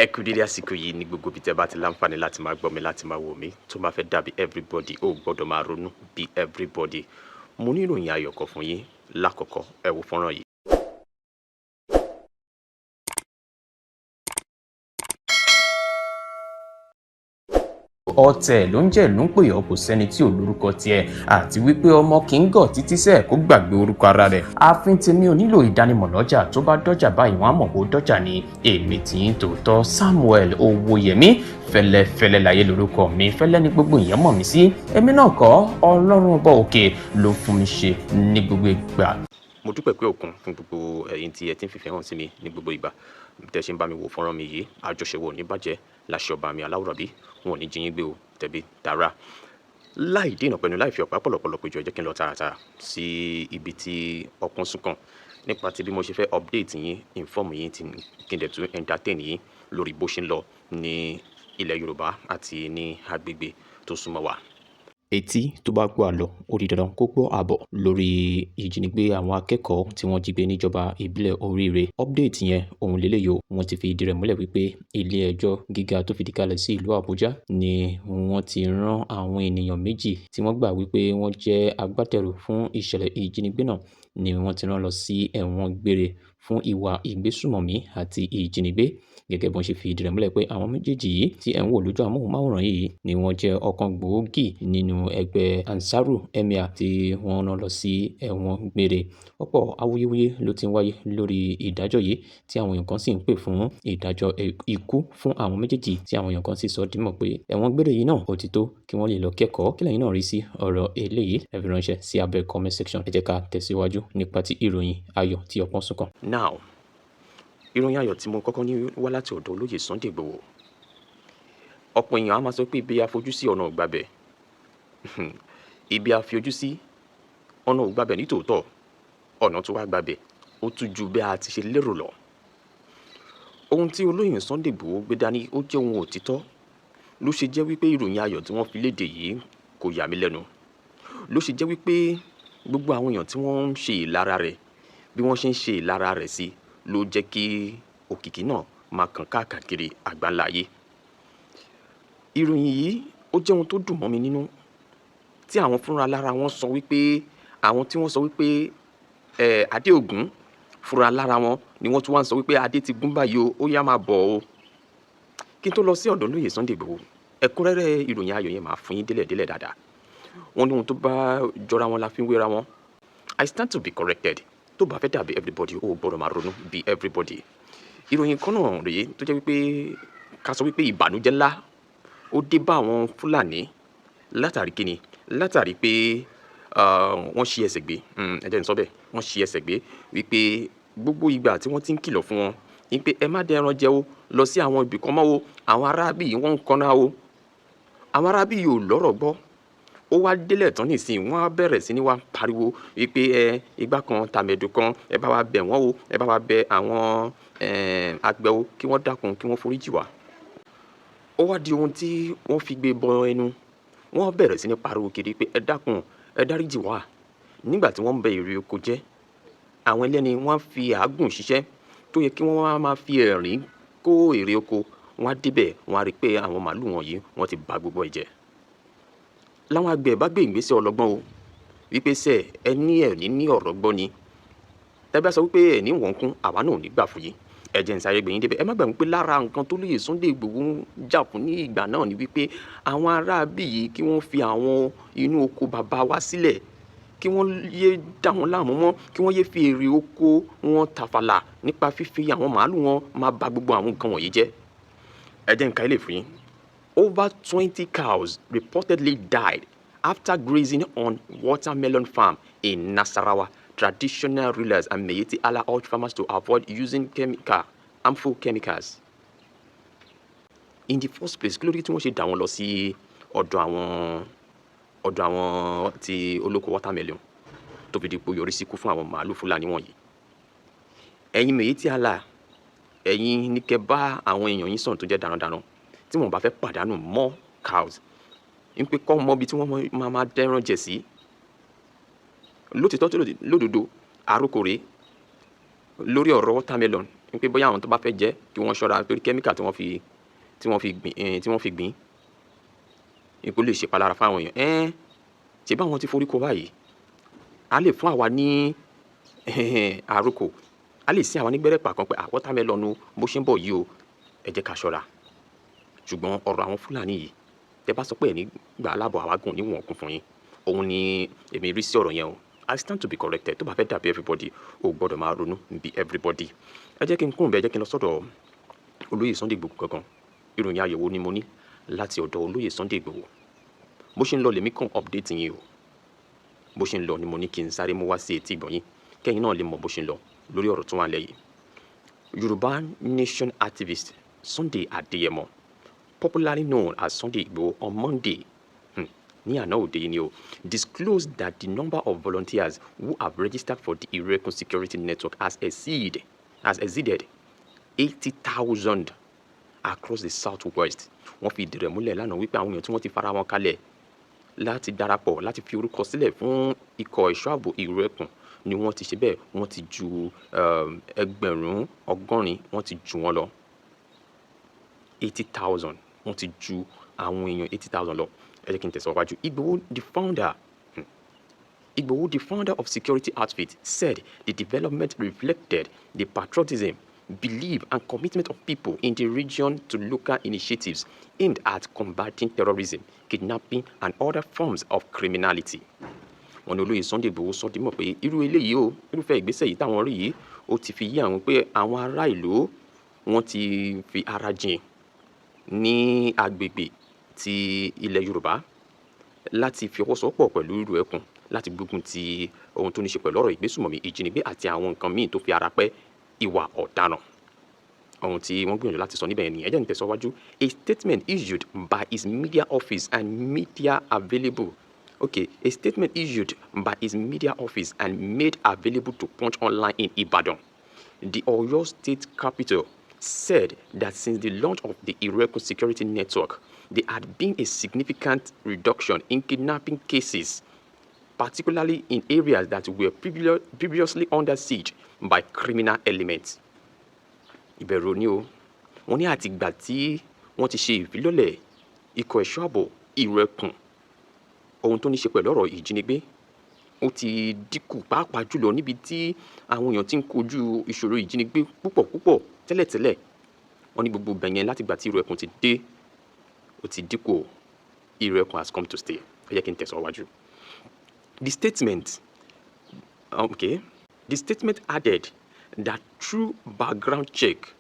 Ẹ kú dédé àsìkò yìí ní gbogbo ibi tẹ́ bá ti láǹfààní láti máa gbọ́ mi láti máa wò mí tó máa fẹ́ dàbí everybody ó gbọ́dọ̀ máa ronú bí everybody. Mo ní ìròyìn ayọ̀ kan fún yín lákọ̀ọ́kọ́ ẹ wo fọ́nrán yìí. ọ̀tẹ̀ ló ń jẹ́ ló ń pè ọ́ kò sẹ́ni tí ò lórúkọ tiẹ̀ àti wípé ọmọ kì í gọ̀ títí sẹ́ẹ̀ kó gbàgbé orúkọ ara rẹ̀. ààfin tèmi ò nílò ìdánimọ̀ lọ́jà tó bá dọ́jà báyìí wọ́n á mọ̀ kó dọ́jà ni. èmi tí ń tòótọ́ Samuel Owóyẹmí fẹ́lẹ́fẹ́lẹ́ láyé lórúkọ mi fẹ́lẹ́ ní gbogbo èèyàn mọ̀ mí sí. èmi náà kọ́ Ọlọ́run ọba òkè ló fún mi ṣe ní gbogbo ìgbà. Mo dúpẹ́ pé òkun fún gbogbo ẹ̀yin tí ẹ ti ń fìfẹ́ hàn sí mi ní gbogbo ìgbà tẹ́ ṣe ń bá mi wò fọ́nrán mi yìí àjọṣe wo ní bàjẹ́ láṣẹ ọba mi aláwùrábí wọn ò ní jíyín gbé o tẹ̀bí tààrà láì dènà pẹ̀lú láì fi ọ̀pá pọ̀lọpọ̀lọ péjọ ẹ jẹ́ kí n lọ tààràtà sí ibi tí ọpọ́n sún kàn nípa ti bí mo ṣe fẹ́ update yín inform yín tí kí n dẹ̀ tún entertain yín lórí bó ṣe ń lọ ní ilẹ̀ Yorùbá àti ní agbègbè tó súnmọ́ wa. Etí tó bá gbọ́ àlọ́ ó di dandan kó gbọ́ àbọ̀ lórí ìjínigbé àwọn akẹ́kọ̀ọ́ tí wọ́n jí gbé níjọba ìbílẹ̀ Oríire. Update yẹn òun lélẹ́yìí o wọ́n ti fi ìdí rẹ̀ múlẹ̀ wípé ilé ẹjọ́ gíga tó fìdí kalẹ̀ sí ìlú Àbújá ni wọ́n ti rán àwọn ènìyàn méjì tí wọ́n gbà wípé wọ́n jẹ́ agbátẹrù fún ìṣẹ̀lẹ̀ ìjínigbé náà ni wọ́n ti rán lọ sí ẹ̀wọ̀n gbére fún ìwà ìgbésùmọ̀mí àti ìjínigbé gẹ́gẹ́ bí wọ́n ṣe fi ìdí rẹ̀ múlẹ̀ pé àwọn méjèèjì yìí tí ẹ̀ ń wò lójú amóhùnmáwòrán yìí ni wọ́n jẹ́ ọ̀kan gbòógì nínú ẹgbẹ́ Ansaru Emir tí wọ́n rán lọ sí ẹ̀wọ̀n gbére. ọ̀pọ̀ awuyewuye ló ti ń wáyé lórí ìdájọ́ yìí tí àwọn èèyàn kan sì ń pè fún ìdájọ́ ikú fún àwọn méjèèjì tí àwọn èèyàn kan sì sọ dímọ̀ pé ẹ̀wọ̀n gbére yìí náà ó ti tó kí wọ́n lè lọ kẹ́kọ̀ọ́. kí lẹ́yìn náà rí sí ọ̀rọ̀ eléyìí ẹ fi ránṣẹ́ sí abẹ́ comment section. ẹ jẹ́ ká tẹ̀síwájú nípa ti ìròyìn ayọ̀ tí ọpọ́n sún kàn. Now ìròyìn ayọ̀ tí mo kọ́kọ́ ní wá láti ọ̀dọ̀ olóyè Sunday Igboho. ọ̀pọ̀ èèyàn á máa sọ pé ibi àfojúsí ọ̀nà ògbàbẹ̀ ibi àfojúsí ọ̀nà ògbàbẹ̀ nítòótọ́ ọ̀nà tó wá gbàbẹ̀ ó tún ju bí a ti ṣe lérò lọ. ohun tí olóyè Sunday Igboho gbé dání ó jẹ́ ohun òtítọ́ ló ṣe jẹ́ wípé ìròyìn ayọ̀ tí wọ́n fi léde yìí kò yà mí lẹ́nu ló ṣe jẹ́ wípé gbogbo àwọn èèyàn tí wọ́n ń ṣe ìlara rẹ̀ bí wọ́n ṣe ń ṣe ìlara rẹ̀ sí ló jẹ́ kí òkìkí náà máa kàn káàkiri àgbáńláyé. ìròyìn yìí ó jẹ́ ohun tó dùn mọ́ mi nínú tí àwọn fúnra lára wọn sọ wípé àwọn tí wọ́n sọ wípé Adéògún fúnra lára wọn ni wọ́n tún wá ń sọ wípé adé ti gún báyìí o ó yá máa bọ̀ o. kí n tó lọ sí ọ̀dọ̀ lóye Sunday Igboho ẹ̀kúnrẹ́rẹ́ ìròyìn ayọ̀ yẹn máa fún yín délẹ̀délẹ̀ dáadáa. wọ́n ní ohun tó bá jọra wọn la fi ń wéra wọn. I stand to be corrected. tó bá fẹ́ dàbí everybody ó gbọ́dọ̀ máa ronú bí everybody. ìròyìn kan náà rèé tó jẹ́ wípé ká sọ wípé ìbànújẹ́ ńlá ó dé bá àwọn Fúlàní látàrí kíni látàrí pé wọ́n ṣí ẹsẹ̀ gbé ẹ jẹ́ n sọ bẹ́ẹ̀ wọ́n ṣí ẹsẹ̀ gbé wípé gbogbo ìgbà tí wọ́n ti ń kìlọ̀ fún wọn wípé ẹ má dẹran jẹ o lọ sí àwọn ibì kan mọ́ o àwọn arábì yìí wọ́n ń kọ́ná o àwọn arábì yìí ò lọ́rọ̀ gbọ́ ó wá délẹ̀ tán nísìnyí wọ́n á bẹ̀rẹ̀ sí ní wá pariwo wípé igbá kan tàmẹ̀dù kan ẹ bá wa bẹ̀ wọ́n o ẹ bá wa bẹ̀ àwọn àgbẹ̀ o kí wọ́n dákun kí wọ́n foríjì wá. ó wá di ohun tí wọ́n fi gbé bọ ẹnu wọ́n bẹ̀rẹ̀ sí ní pariwo kiri pé ẹ dákun ẹ dáríjì wá. nígbà tí wọ́n ń bẹ èrè oko jẹ́ àwọn ẹlẹ́ni wọ́n fi àágùn ṣiṣẹ́ tó yẹ kí wọ́n máa fi ẹ̀rín kó èrè oko wọ́n á débẹ̀ wọ́n á rí pé àwọn màálù wọ̀nyí wọ́n ti bà gbogbo ẹ̀ jẹ́. láwọn àgbẹ̀ bá gbé ìgbésẹ̀ ọlọ́gbọ́n o wípé sẹ́ ẹ ní ọ̀rọ̀ gbọ́ ni tẹ́bí á sọ wípé ẹ̀ ní wọ́n kún àwa náà ò ní gbà fún yín ẹ jẹ́ n sáré gbẹ̀yìn débẹ̀ ẹ má gbàgbé pé lára nǹkan tó lóye Sunday Igboho ń jà fún ní ìgbà náà ni wípé àwọn aráabí yìí kí wọ́n fi àwọn inú oko bàbá wa sílẹ̀ kí wọ́n yé dá wọn láàmú mọ́ kí wọ́n yé fi èrè oko wọn tàfàlà nípa fífi àwọn màálù wọn máa bà gbogbo àwọn nǹkan wọ̀nyí jẹ́. ẹ jẹ́ n ka ilé fún yín. Over 20 cows reportedly died after grazing on watermelon farm in Nasarawa. Traditional rulers and Miyetti Allah urge farmers to avoid using harmful chemicals. In the first place, kí ló dé tí wọ́n ṣe dá wọn lọ sí ọ̀dọ̀ àwọn ti olóko watermelon tó fi di pò yọrí síkú fún àwọn màálù Fúlàní wọ̀nyí. ẹ̀yin Miyetti Allah ẹ̀yin ní kẹ́ bá àwọn èèyàn yín sọ̀rọ̀ tó jẹ́ darandaran tí wọ́n bá fẹ́ pàdánù more cows ń pé kọ́ mọ́ bí tí wọ́n máa dẹ́ran jẹ̀ sí. lótìtọ́ tó lódodo àròkọ rèé lórí ọ̀rọ̀ watermelon wípé bóyá àwọn tó bá fẹ́ jẹ kí wọ́n ṣọ́ra torí kẹ́míkà tí wọ́n fi gbìn ipò lè ṣèpalára fáwọn èèyàn ṣe báwọn ti forí kọ báyìí a lè fún àwa ní àròkò a lè sin àwa ní gbẹ́rẹ́pà kan pé watermelon bó ṣe ń bọ̀ yìí o ẹ jẹ́ ká ṣọ́ra ṣùgbọ́n ọ̀rọ̀ àwọn Fúlàní yìí tẹ bá sọ pé ẹni gbà aláàbọ̀ àwágùn níwọ̀n ọ̀kun fún yín òun ni èmi rí sí ọ̀rọ̀ yẹn o I stand to be corrected tó bá fẹ́ dàbí everybody o gbọ́dọ̀ máa ronú bí everybody ẹ jẹ́ kí n kúrò bẹ́ẹ̀ jẹ́ kí n lọ sọ́dọ̀ olóyè Sunday Igboho gangan ìròyìn àyẹ̀wò ni mo ní láti ọ̀dọ̀ olóyè Sunday Igboho bó ṣe ń lọ lèmi kàn update yín o bó ṣe ń lọ ni mo ní kí n sáré mú wá sí etí ìgbọ̀n yín kẹ́yìn náà lè mọ̀ bó ṣe ń lọ lórí ọ̀rọ̀ tó wà lẹ́yìn Yorùbá Nation activist Sunday Adeyemo popularly known as Sunday Igboho on Monday ní àná òde yìí ni o disclosed that the number of volunteers who have registered for the Irekun security network has exceeded 80,000 across the southwest. Wọ́n fi ìdí rẹ̀ múlẹ̀ lánàá wípé àwọn èèyàn tí wọ́n ti fara wọn kalẹ̀ láti darapọ̀ láti fi orúkọ sílẹ̀ fún ikọ̀ ẹ̀ṣọ́ ààbò Irekun ni wọ́n ti ṣe bẹ́ẹ̀ wọ́n ti ju ẹgbẹ̀rún ọgọ́rin wọ́n ti ju wọn lọ 80,000 wọ́n ti ju àwọn èèyàn 80,000 lọ. Ẹ jẹ́ kí n tẹ̀síwájú. Igboho, the founder of security outfit, said the development reflected the patriotism, belief and commitment of people in the region to local initiatives aimed at combating terrorism, kidnapping and other forms of criminality. Wọ́n ní olóyè Sunday Igboho sọ dímọ̀ pé irú eléyìí o irúfẹ́ ìgbésẹ̀ yìí táwọn rí yìí ó ti fi yé àwọn pé àwọn ará ìlú wọ́n ti fi ara jìn ní agbègbè ti ilẹ̀ Yorùbá láti fi ọwọ́ sowọ́pọ̀ pẹ̀lú ìlú ẹkùn láti gbógun ti ohun tó ní ṣe pẹ̀lú ọ̀rọ̀ ìgbésùmọ̀mí ìjínigbé àti àwọn nǹkan míì tó fi ara pẹ́ ìwà ọ̀daràn. Ohun tí wọ́n gbìyànjú láti sọ níbẹ̀ ni ẹ jẹ́ n tẹ̀síwájú. A statement issued by his media office and media available. A statement issued by his media office and made available to Punch Online in Ibadan, the Oyo State capital, said that since the launch of the Irekun security network, there had been a significant reduction in kidnapping cases, particularly in areas that were previously under siege by criminal elements. Ìbẹ̀rù ni o, wọ́n ní àtìgbà tí wọ́n ti ṣe ìfilọ́lẹ̀ ikọ̀ ẹ̀ṣọ́ ààbò Irekun, ohun tó ní ṣe pẹ̀lú ọ̀rọ̀ ìjínigbé ó ti dínkù pàápàá jùlọ níbi tí àwọn èèyàn ti ń kojú ìṣòro ìjínigbé púpọ̀ tẹ́lẹ̀tẹ́lẹ̀. Wọ́n ní gbogbo bẹ̀yẹn látìgbà tí Irekun ti dé ó ti dínkù. Irekun has come to stay. Ẹ jẹ́ kí n tẹ̀síwájú. The statement added that through background check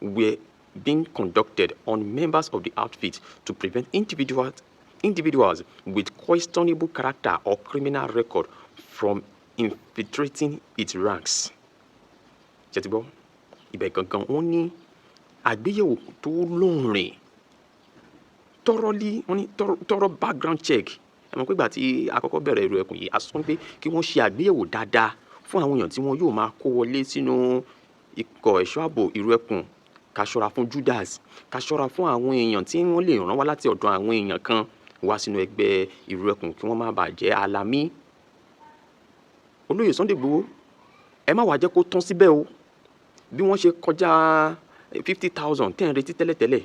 were being conducted on members of the outfit to prevent individuals with questionable character or criminal record from infiltrating its ranks. Ṣètìgbọ́, ibẹ̀ gangan wọ́n ní àgbéyẹ̀wò tó lóòrìn thorough background check. Ẹ mọ̀ pé ìgbà tí àkọ́kọ́ bẹ̀rẹ̀ Irekun yìí a sọ pé kí wọ́n ṣe àgbéyẹ̀wò dáadáa fún àwọn èèyàn tí wọ́n yóò máa kó wọlé sínú ikọ̀ ẹ̀ṣọ́ ààbò Irekun. Ká ṣọ́ra fún Judas, ká ṣọ́ra fún àwọn èèyàn tí wọ́n lè ràn wá láti ọ̀dọ̀ àwọn èèyàn kan wá sínú ẹgbẹ́ Irekun kí wọ́n má bàa jẹ́ alamí. Olóyè Sunday Igboho, ẹ má wàá jẹ́ kó tán síbẹ̀ o. Bí wọ́n ṣe kọjá 50,000 tẹ́ ń retí tẹ́lẹ̀tẹ́lẹ̀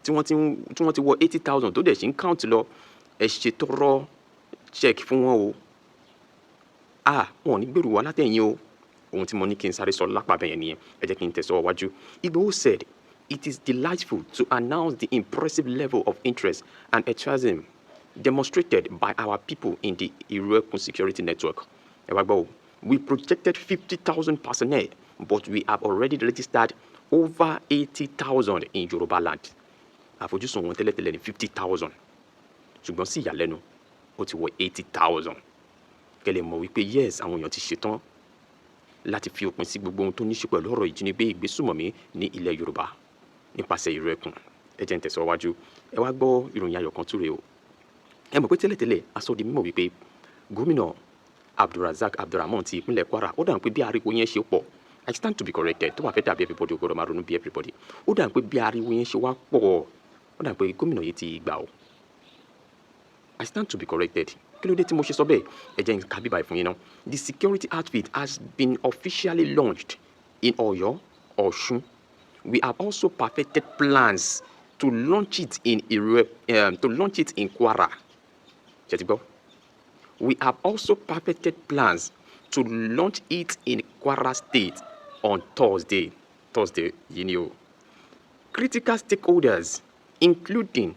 tí wọ́n ti wọ 80,000 tó dẹ̀ ṣe ń count lọ, ẹ ṣe tọrọ check fún wọn o. Wọn ò ní gbèrú wa látẹ̀yìn o. Ohun tí mo ní kí n sáré sọ lápá bẹ́yẹn nìyẹn. Ẹ jẹ́ kí n tẹ̀síwájú. Igboho said it is delightful to announce the impressive level of interest and enthusiasm demonstrated by our people in the Irekun security network. Ẹ wá gbọ́ o, we projected 50,000 personnel, but we have already registered over 80,000 in Yoruba land. Àfojúsùn wọn tẹ́lẹ̀tẹ́lẹ̀ ní 50,000. Ṣùgbọ́n sí ìyàlẹ́nu, ó ti wọ 80,000. Kẹ́lẹ́ mọ̀ wípé yes, àwọn èèyàn ti ṣetán láti fi òpin sí gbogbo ohun tó ní ṣe pẹ̀lú ọ̀rọ̀ ìjínigbé ìgbésùmọ̀mí ní ilẹ̀ Yorùbá nípasẹ̀ Irekun. Ẹ jẹ́ n tẹ̀síwájú. Ẹ wá gbọ́ ìròyìn ayọ̀ kan túre o. Ẹ mọ̀ pé tẹ́lẹ̀tẹ́lẹ̀ a sọ di mímọ̀ wípé gómìnà Abdulrazak Abdulrahman ti ìpínlẹ̀ Kwara ó dà pé bí ariwo yẹn ṣe pọ̀. I stand to be corrected tó bá fẹ́ dàbí everybody ó gbọ́dọ̀ máa ronú bí everybody. Ó dà pé bí ariwo yẹn ṣe wá pọ̀ ó dà pé gómìnà yìí ti gbà o. I stand to be corrected. Kí ló dé tí mo ṣe sọ bẹ́ẹ̀? Ẹ jẹ́ n ká bíbáyìí fún yín náà. The security outfit has been officially launched in Oyo Ọ̀ṣun. We have also perfected plans to launch it in Kwara. Ṣé ti gbọ́? We have also perfected plans to launch it in Kwara State on Thursday. Thursday, yìí ni o. Critical stakeholders, including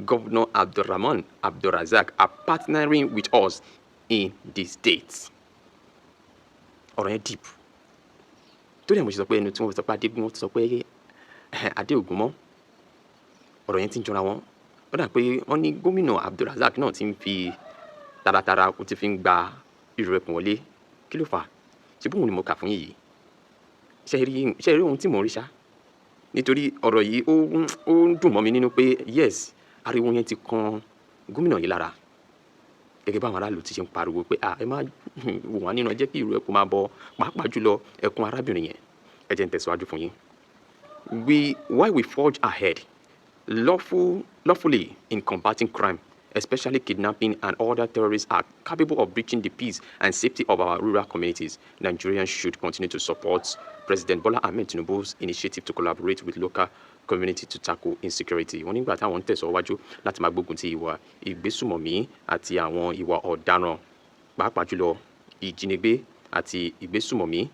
Governor Abdulrahman Abdulrazak, are partnering with us in the state. Ọ̀rọ̀ yẹn deep. Tó dẹ̀ mo ṣe sọ pé ẹnu tí wọ́n fi sọ pé Adégún ti sọ pé Adéògùn mọ́. Ọ̀rọ̀ yẹn ti ń jọra wọn. Ó dà pé wọ́n ní gómìnà Abdulrazak náà ti ń fi taratara ó ti fi ń gba Ìrẹ̀kùn wọlé. Kí ló fà á? Ṣé bóun ni mo kà fún yìí? Ṣé rí ohun tí mò ń rí ṣá? Nítorí ọ̀rọ̀ yìí ó ń dùn mọ́ mi nínú pé yes, ariwo yẹn ti kan gómìnà yìí lára. Gẹ́gẹ́ báwọn aráàlú ti ṣe ń pariwo pé ẹ má wò wá nínú, ẹ jẹ́ kí Ìrẹ̀kùn máa bọ̀, pàápàá jùlọ ẹkùn arábìnrin yẹn. Ẹ jẹ́ n tẹ̀síwájú fún yín. While we forge ahead lawfully in combating crime, especially kidnapping and other terrorist acts capable of breaching the peace and safety of our rural communities, Nigerians should continue to support President Bola Ahmed Tinubu's initiative to collaborate with local community to tackle insecurity. Wọ́n nígbà táwọn ń tẹ̀síwájú láti máa gbógun ti ìwà ìgbésùmọ̀mí àti àwọn ìwà ọ̀daràn, pàápàá jùlọ ìjínigbé àti ìgbésùmọ̀mí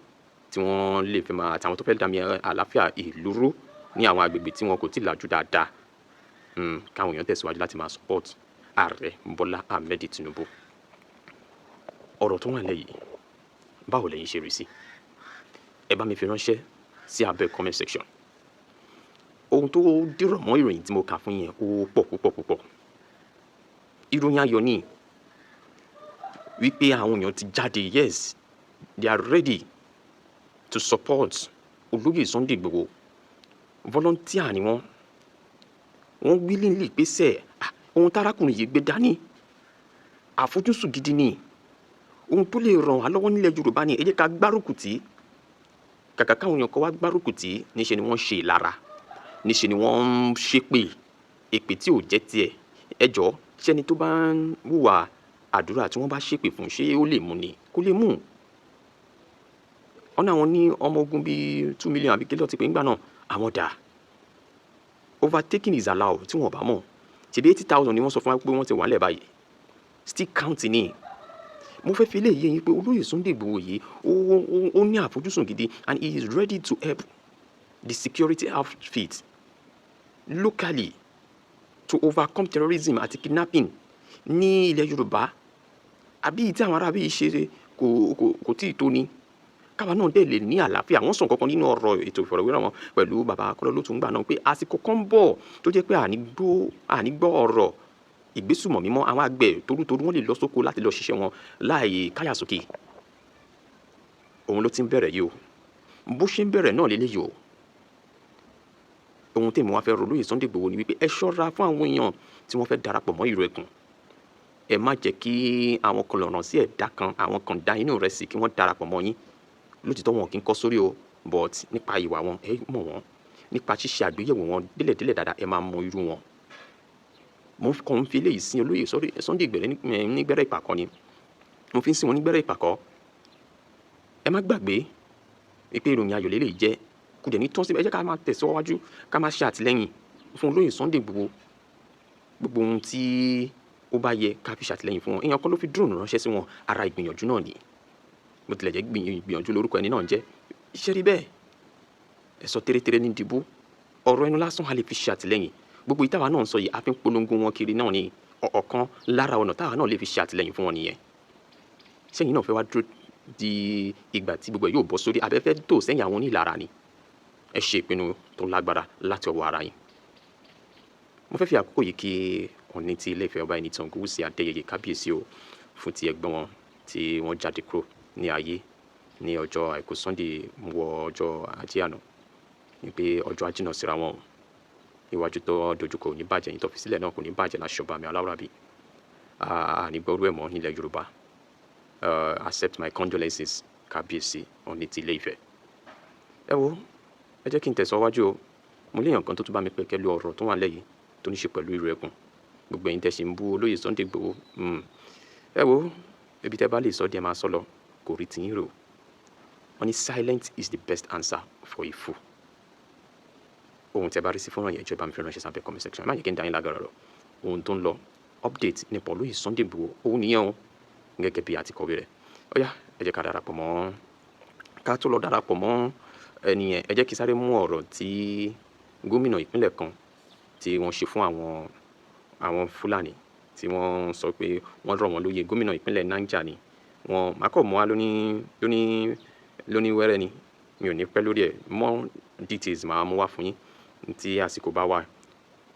tí wọ́n lè fẹ́ máa àtàwọn tó fẹ́ dàmí àlàáfíà ìlú rú ní àwọn agbègbè tí wọn kò tí ì làjú dáadáa. Káwọn èèyàn tẹ̀síwájú láti máa support Ààrẹ Bọ́lá Ahmed Tinubu. Ọ̀rọ̀ tó wà lẹ́yìn, báwo lẹ̀yin ṣe rí sí? Ẹ bá mi fi ránṣẹ́ sí abẹ́ comment section. Ohun tó dìrọ̀ mọ́ ìròyìn tí mo kà fún yẹn ó pọ̀ púpọ̀. Ìròyìn ayọ̀ ni wípé àwọn èèyàn ti jáde, yes, they are ready to support Olóyè Sunday Igboho. Volunteer ni wọ́n willingly pèsè ohun tárákùnrin yìí gbé dání. Àfojúsùn gidi ni. Ohun tó lè ràn wá lọ́wọ́ nílẹ̀ Yorùbá ni ẹ jẹ́ ká gbárùkù tì. Kàkà káwọn èèyàn kan wá gbárùkù tì, níṣe ni wọ́n ṣe ìlara. Níṣe ni wọ́n ń ṣépè. Èpè tí ò jẹ́ tiẹ̀. Ẹ jọ̀ọ́, ṣẹ́ni tó bá ń hùwà àdúrà tí wọ́n bá ṣépè fún, ṣé ó lè mú ni? Kò lè mú. Ọ̀nà àwọn ní ọmọ ogun bíi 2 million àbí kílọ̀ ti pé ńgbà náà, àwọn dà. Overtaking is allowed tí wọ́n bá mọ̀. Ṣèbí 80,000 ni wọ́n sọ fún wa pé wọ́n ti wà nílẹ̀ báyìí. Still counting ni. Mo fẹ́ fi lè yé yín pé Olóyè Sunday Igboho yìí ó ní àfojúsùn gidi and he is ready to help the security outfit locally to overcome terrorism àti kidnapping ní ilẹ̀ Yorùbá. Àbí tí àwọn arábí ṣe kò tí ì tó ni. Káwa náà dẹ̀ lè ní àlàáfíà. Wọ́n sọ nǹkan kan nínú ọ̀rọ̀ ètò ìfọ̀rọ̀wérọ̀ wọn pẹ̀lú bàbá Akọ́lọ́lótù ńgbà náà pé àsìkò kan ń bọ̀ tó jẹ́ pé àní gbọ́ ọ̀rọ̀ ìgbésùmọ̀mí mọ́. Àwọn àgbẹ̀ torútorú wọ́n lè lọ sóko láti lọ ṣiṣẹ́ wọn láì káyà sókè. Òun ló ti ń bẹ̀rẹ̀ yìí o. Bó ṣe ń bẹ̀rẹ̀ náà lélẹ́yìí o. Ohun tí mo wá fẹ́ rò Olóyè Sunday Igboho ni wípé ẹ ṣọ́ra fún àwọn èèyàn tí wọ́n fẹ́ darapọ̀ mọ́ Ìrẹ̀kùn. Ẹ má jẹ́ kí àwọn kan lọ̀ràn sí ẹ̀dá kan, àwọn kan dá inú rẹ̀ sí kí wọ́n darapọ̀ mọ́ yín. Lótìtọ́ wọn kì í kọ́ sórí o, but nípa ìwà wọn ẹ mọ̀ wọ́n. Nípa ṣíṣe àgbéyẹ̀wò wọn délẹ̀délẹ̀ dáadáa ẹ máa mọ irú wọn. Mo kàn ń fi eléyìí sin Olóyè Sunday nígbẹ́rẹ́ ìpàkọ́ ni. Mo fi ń sin wọn nígbẹ́rẹ́ ìpàkọ́. Ẹ má gbàgbé wípé ìròyìn ayọ̀ lélẹ́yìí jẹ́. Kò dẹ̀ ní tán síbẹ̀. Ẹ jẹ́ ká máa tẹ̀síwájú, ká máa ṣe àtìlẹ́yìn fún Olóyè Sunday Igboho. Gbogbo ohun tí ó bá yẹ ká fi ṣàtìlẹ́yìn fún wọn. Èèyàn kan ló fi drone ránṣẹ́ sí wọn. Ara ìgbìyànjú náà ni. Bó tilẹ̀ jẹ́ gbìyànjú lórúkọ ẹni náà jẹ́. Iṣẹ́ rí bẹ́ẹ̀. Ẹ sọ tẹ́rẹ́tẹ́rẹ́ ní dìbò. Ọ̀rọ̀ ẹnu lásán a lè fi ṣe àtìlẹ́yìn. Gbogbo ìtawà náà ń sọ yìí a fi ń polongo wọn kiri náà ni ọ̀kan lára ọ̀nà táwa náà lè fi ṣe àtìlẹ́yìn fún wọn nìyẹn. Sẹ́yìn náà fẹ́ wá dúró di ìgbà tí gbogbo ẹ̀ yóò bọ́ sórí abẹ́fẹ́ tó sẹ́yìn àwọn onílára ni. Ẹ ṣe ìpinnu tó lágbára láti ọwọ́ ara yín. Mo fẹ́ fi àkókò yìí kí Ọọ̀ni ti Ilé-Ifẹ̀ Ọba Ẹnìtàn Ògúnwùsì Adéyẹyè Kábíyèsí o fún ti ẹ̀gbọ́n wọn tí wọ́n jáde kúrò ní ayé ní ọjọ́ Àìkú Sunday wọ ọjọ́ Ajé àná. Ní pé ọjọ́ Ajé náà síra wọn. Iwájú tó dojúkọ ò ní bàjẹ́, yín tó fi sílẹ̀ náà kò ní bàjẹ́ láṣẹ Ọba mi Aláwùrábí. Àní gbọ́rú ẹ̀ mọ́ nílẹ̀ Yorùbá. Accept my condolences Kábíyèsí Ọọ̀ni ti Ilé-Ifẹ̀. Ẹ wo, ẹ jẹ́ kí n tẹ̀síwájú o. Mo léèyàn kan tó tún bá mi pẹ̀kẹ́ lu ọ̀rọ̀ tó wà lẹ́yìn tó ní ṣe pẹ̀lú Ìrẹ̀kùn. Gbogbo ẹ̀yin tẹ́ ṣì ń bú Olóyè Sunday Igboho. Ẹ wo, ibi tẹ́ bá lè sọ díẹ̀ máa sọ lọ, kò rí tiyín rò. wọ́n ní silence is the best answer for a fool. Ohun tẹ́ bá rí sí fọ́nrán yẹn ìjọba mi fi ránṣẹ́ sábẹ́ comment section. Má yẹ kí n dá yín lágara rọ̀. Ohun tó ń lọ update nípa olóyè Sunday Igboho òun nìyẹn o gẹ́gẹ́ bí àti kọ̀wé rẹ̀. Ó yá ẹ jẹ́ ká darapọ̀ mọ́ ká tó lọ darapọ̀ mọ́ ẹni yẹn ẹ jẹ́ kí sáré mú ọ̀rọ̀ tí gómìnà ìpínlẹ̀ kan tí wọ́n ṣe fún àwọn Fúlàní tí wọ́n sọ pé wọ́n rọ̀ wọ́n lóyè. Gómìnà ìpínlẹ̀ Niger ni wọ́n máa kọ̀ mọ́ wa lóní wẹ́rẹ́ ni mi ò ní pẹ́ lórí ẹ̀ more details máa mú wá fún yín tí àsìkò bá wà.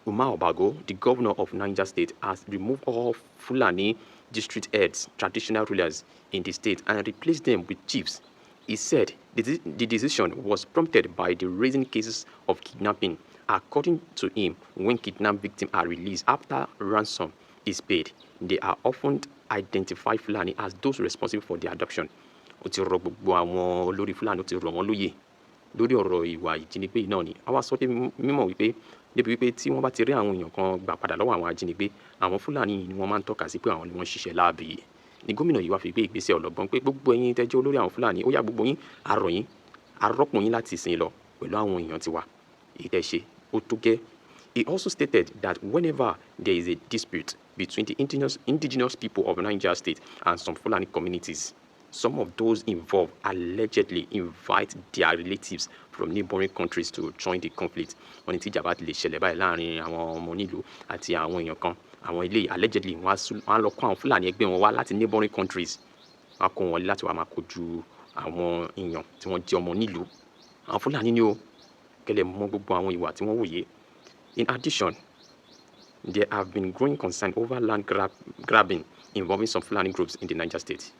Umar Obago, the governor of Niger State, has removed all Fulani district heads, traditional rulers in the state, and replaced them with chiefs. He said the decision was prompted by the rising cases of kidnapping. According to him, when kidnapped victims are released after ransom is paid, they are often identified Fulani as those responsible for their adoption. Ó ti rọ̀ gbogbo àwọn olórí Fulani ó ti rọ̀ wọ́n lóyè lórí ọ̀rọ̀ ìwà ìjínigbé yìí náà ni. Àwa sọ dé mímọ̀ wípé débi wípé tí wọ́n bá ti rí àwọn èèyàn kan gbà padà lọ́wọ́ àwọn ajínigbé, àwọn Fúlàní ni wọ́n máa ń tọ́ka sí pé àwọn ni wọ́n ṣiṣẹ́ láabi yìí. Ni gómìnà yìí wá fi gbé ìgbésẹ̀ ọlọ́gbọ́n pé gbogbo ẹ̀yin tẹ́ jẹ́ olórí àwọn Fúlàní ó yá gbogbo yín arọ̀ yín arọ́pò yín láti sìn lọ pẹ̀lú àwọn èèyàn tiwa. Èyí tẹ́ ṣe ó tó gẹ́. He also stated that whenever there is a dispute between the indigenous people of Niger State and some Fulani communities, some of those involved allegedly invite their relatives from neighboring countries to join the conflict. Wọ́n ní tí ìjà bá ti lè ṣẹlẹ̀ báyìí láàrin àwọn ọmọ onílùú àti àwọn èèyàn kan, àwọn ilé allegedly wọ́n á lọ kó àwọn Fúlàní ẹgbẹ́ wọn wá láti neighboring countries. Wọ́n á kó wọn láti wá máa kojú àwọn èèyàn tí wọ́n jẹ́ ọmọ onílùú. Àwọn Fúlàní ni ó kẹ́lẹ̀ mọ gbogbo àwọn ìwà tí wọ́n wòye. In addition, there have been growing concern over land grabbing involving some Fulani groups in the Niger State.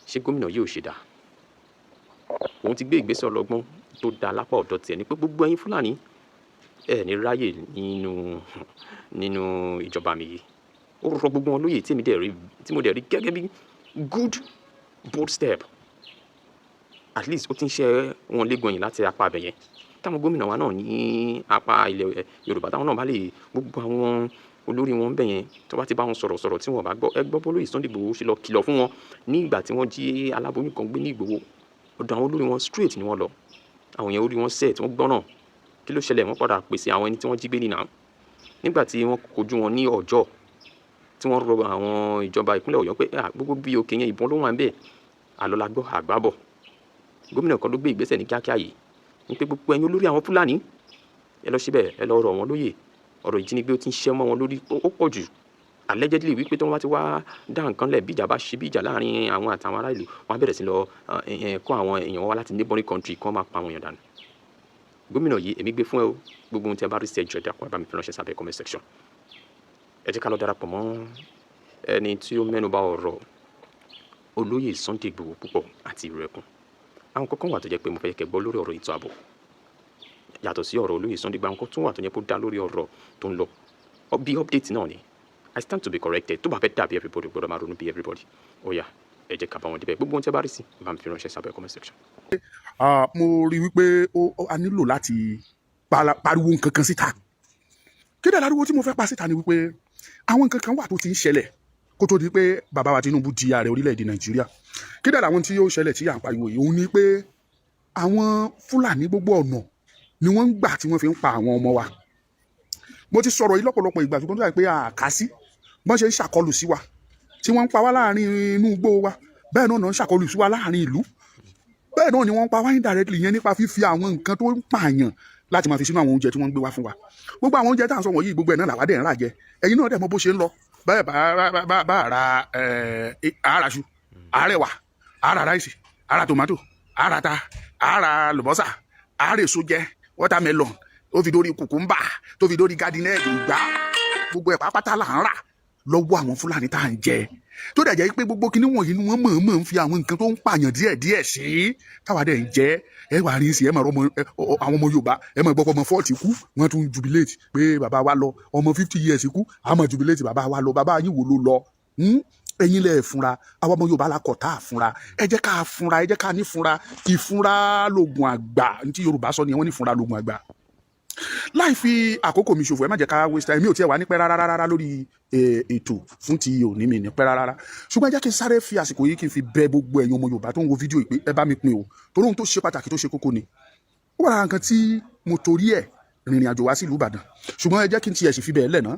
Ṣé gómìnà yóò ṣe dá? Òun ti gbé ìgbésẹ̀ ọlọ́gbọ́n tó dá lápá ọ̀dọ̀ tiẹ̀ ní pé gbogbo ẹ̀yin Fúlàní ẹ̀ ní ráyè nínú ìjọba mi yìí. Ó rọ gbogbo wọn lóyè tí mo dẹ̀ rí gẹ́gẹ́ bí good bold step. At least ó ti ń ṣe wọn léegun ẹ̀yìn láti apá abẹ yẹn. Táwọn gómìnà wa náà ní apá ilẹ̀ Yorùbá táwọn náà bá lè gbogbo àwọn olórí wọn bẹ̀ yẹn tó bá ti bá wọn sọ̀rọ̀ tí wọ́n bá gbọ́ ẹ gbọ́ bólóyè Sunday Igboho ṣe lọ kìlọ̀ fún wọn ní ìgbà tí wọ́n jí aláboyún kan gbé ní Ìgbòho. Ọ̀dọ̀ àwọn olórí wọn straight ni wọ́n lọ. Àwọn yẹn orí wọn set wọ́n gbọ́nà. Kí ló ṣẹlẹ̀ wọ́n padà pèsè àwọn ẹni tí wọ́n jí gbé nínà. Nígbà tí wọ́n kojú wọn ní Ọ̀jọ́ tí wọ́n rọ àwọn ìjọba ìpínlẹ̀ Ọ̀yọ́ pé gbogbo bí òkè yẹn ìbọn ló wà ń bẹ̀ àlọ́lágbọ́ àgbábọ̀. Gómìnà kan ló gbé ìgbésẹ̀ ní kíákíá yìí ní pé gbogbo ẹ̀yin olórí àwọn Fúlàní ẹ lọ síbẹ̀ ẹ lọ rọ̀ wọ́n lóyè. Ọ̀rọ̀ ìjínigbé ó ti ń ṣẹ́ mọ́ wọn lórí ó pọ̀ jù. Allegedly wípé tí wọ́n bá ti wá dá nǹkan lẹ̀ bí ìjà bá ṣe bí ìjà láàrin àwọn àtàwọn ará ìlú wọ́n á bẹ̀rẹ̀ sí lọ kó àwọn èèyàn wá láti neighboring country kí wọ́n máa pa àwọn èèyàn dànù. Gómìnà yìí èmi gbé fún ẹ o gbogbo ohun tí ẹ bá rí sí ẹjọ́ ìdàpọ̀ ẹ bá mi fi ránṣẹ́ sábẹ́ comment section. Ẹ jẹ́ ká lọ darapọ̀ mọ́ ẹni tí ó mẹ́nuba ọ̀rọ̀ olóyè Sunday Igboho púpọ̀ àti ìrẹ̀kùn. Àwọn kankan wà tó jẹ́ pé mo fẹ́ kẹ́ gbọ́ lórí ọ̀rọ̀ ètò ààbò yàtọ̀ sí ọ̀rọ̀ olóyè Sunday Igboho. Àwọn kan tún wà tó jẹ́ pé ó dá lórí ọ̀rọ̀ tó ń lọ bí update náà ni. I stand to be corrected. Tó bá fẹ́ dàbí everybody gbọ́dọ̀ máa ronú bí everybody. Ó yá ẹ jẹ́ ká bá wọn débẹ̀ gbogbo ohun tí ẹ bá rí sí bá mi fi ránṣẹ́ sábẹ́ comment section. Mo rí wípé a nílò láti pariwo nǹkan kan síta. Kí ni ariwo tí mo fẹ́ pa síta ni wípé àwọn nǹkan kan wà tó ti ń ṣẹlẹ̀ kó tó di pé bàbá wa Tinubu di ààrẹ orílẹ̀-èdè Nàìjíríà. Kí ni àwọn tí ó ṣẹlẹ̀ tí à ń pariwo yìí? Òun ni pé àwọn Fúlàní gbogbo ọ̀nà ni wọ́n ń gbà tí wọ́n fi ń pa àwọn ọmọ wa. Mo ti sọ̀rọ̀ yìí lọ́pọ̀lọpọ̀ ìgbà tó tó pé àkásí bọ́n ṣe ń ṣàkọlù sí wa tí wọ́n ń pa wá láàrin inú igbó wa bẹ́ẹ̀ náà ń ṣàkọlù sí wa láàrin ìlú bẹ́ẹ̀ náà ni wọ́n ń pa wá indirectly yẹn nípa fífi àwọn nǹkan tó ń pààyàn láti máa fi sínú àwọn oúnjẹ tí wọ́n ń gbé wá fún wa. Gbogbo àwọn oúnjẹ tá à ń sọ wọ̀nyí gbogbo ẹ̀ náà làwa dẹ̀ ń rà jẹ. Ẹ̀yin náà dẹ̀ mọ̀ bó ṣe ń lọ bẹ́ẹ̀ bá ara àràṣu àrẹwà ara ráìsì ara tòmátò ara ta ara lùbọ́sà ara èso jẹ watermelon tó fi dórí kùkúmbà tó fi dórí gardinẹ́ẹ̀dì ìgbà gbogbo ẹ̀ pátá là ń rà lọ́wọ́ àwọn Fúlàní tá à ń jẹ tó dẹ̀ jẹ́ pé gbogbo kinní wọ̀nyí ni wọ́n mọ̀ọ́mọ̀ ń fi àwọn nǹkan tó ń pààyàn díẹ̀díẹ̀ sí táwa dẹ̀ ń jẹ ẹ wà rí sí ẹ máa rọ àwọn ọmọ Yorùbá ẹ máa gbọ́ ọmọ 40 kú wọ́n tún jubilate pé bàbá wa lọ ọmọ 50 years kú a máa jubilate bàbá wa lọ bàbá yín wo ló lọ ẹ̀yin lẹ fúnra àwọn ọmọ Yorùbá la kọ̀ tá a fúnra ẹ jẹ́ ká fúnra ẹ jẹ́ ká ní fúnra ìfúnra lògùn àgbà ní tí Yorùbá sọ ni wọ́n ní fúnra lògùn àgbà láì fi àkókò mi ṣòfò, ẹ má jẹ́ ká waste time, mi ò tiẹ̀ wá ní pẹ́ rárá lórí ètò fún ti òní mi ní pẹ́ rárá, ṣùgbọ́n ẹ jẹ́ kí n sáré fi àsìkò yìí kí n fi bẹ gbogbo ẹ̀yin ọmọ Yorùbá tó ń wo fídíò yìí pé ẹ bá mi pín o, torí ohun tó ṣe pàtàkì tó ṣe kókó ni. Ó wà lára nǹkan tí mo torí ẹ̀ rìnrìn àjò wá sí ìlú Ìbàdàn, ṣùgbọ́n ẹ jẹ́ kí n tiẹ̀ sì fi bẹ́ẹ̀ lẹ̀ náà,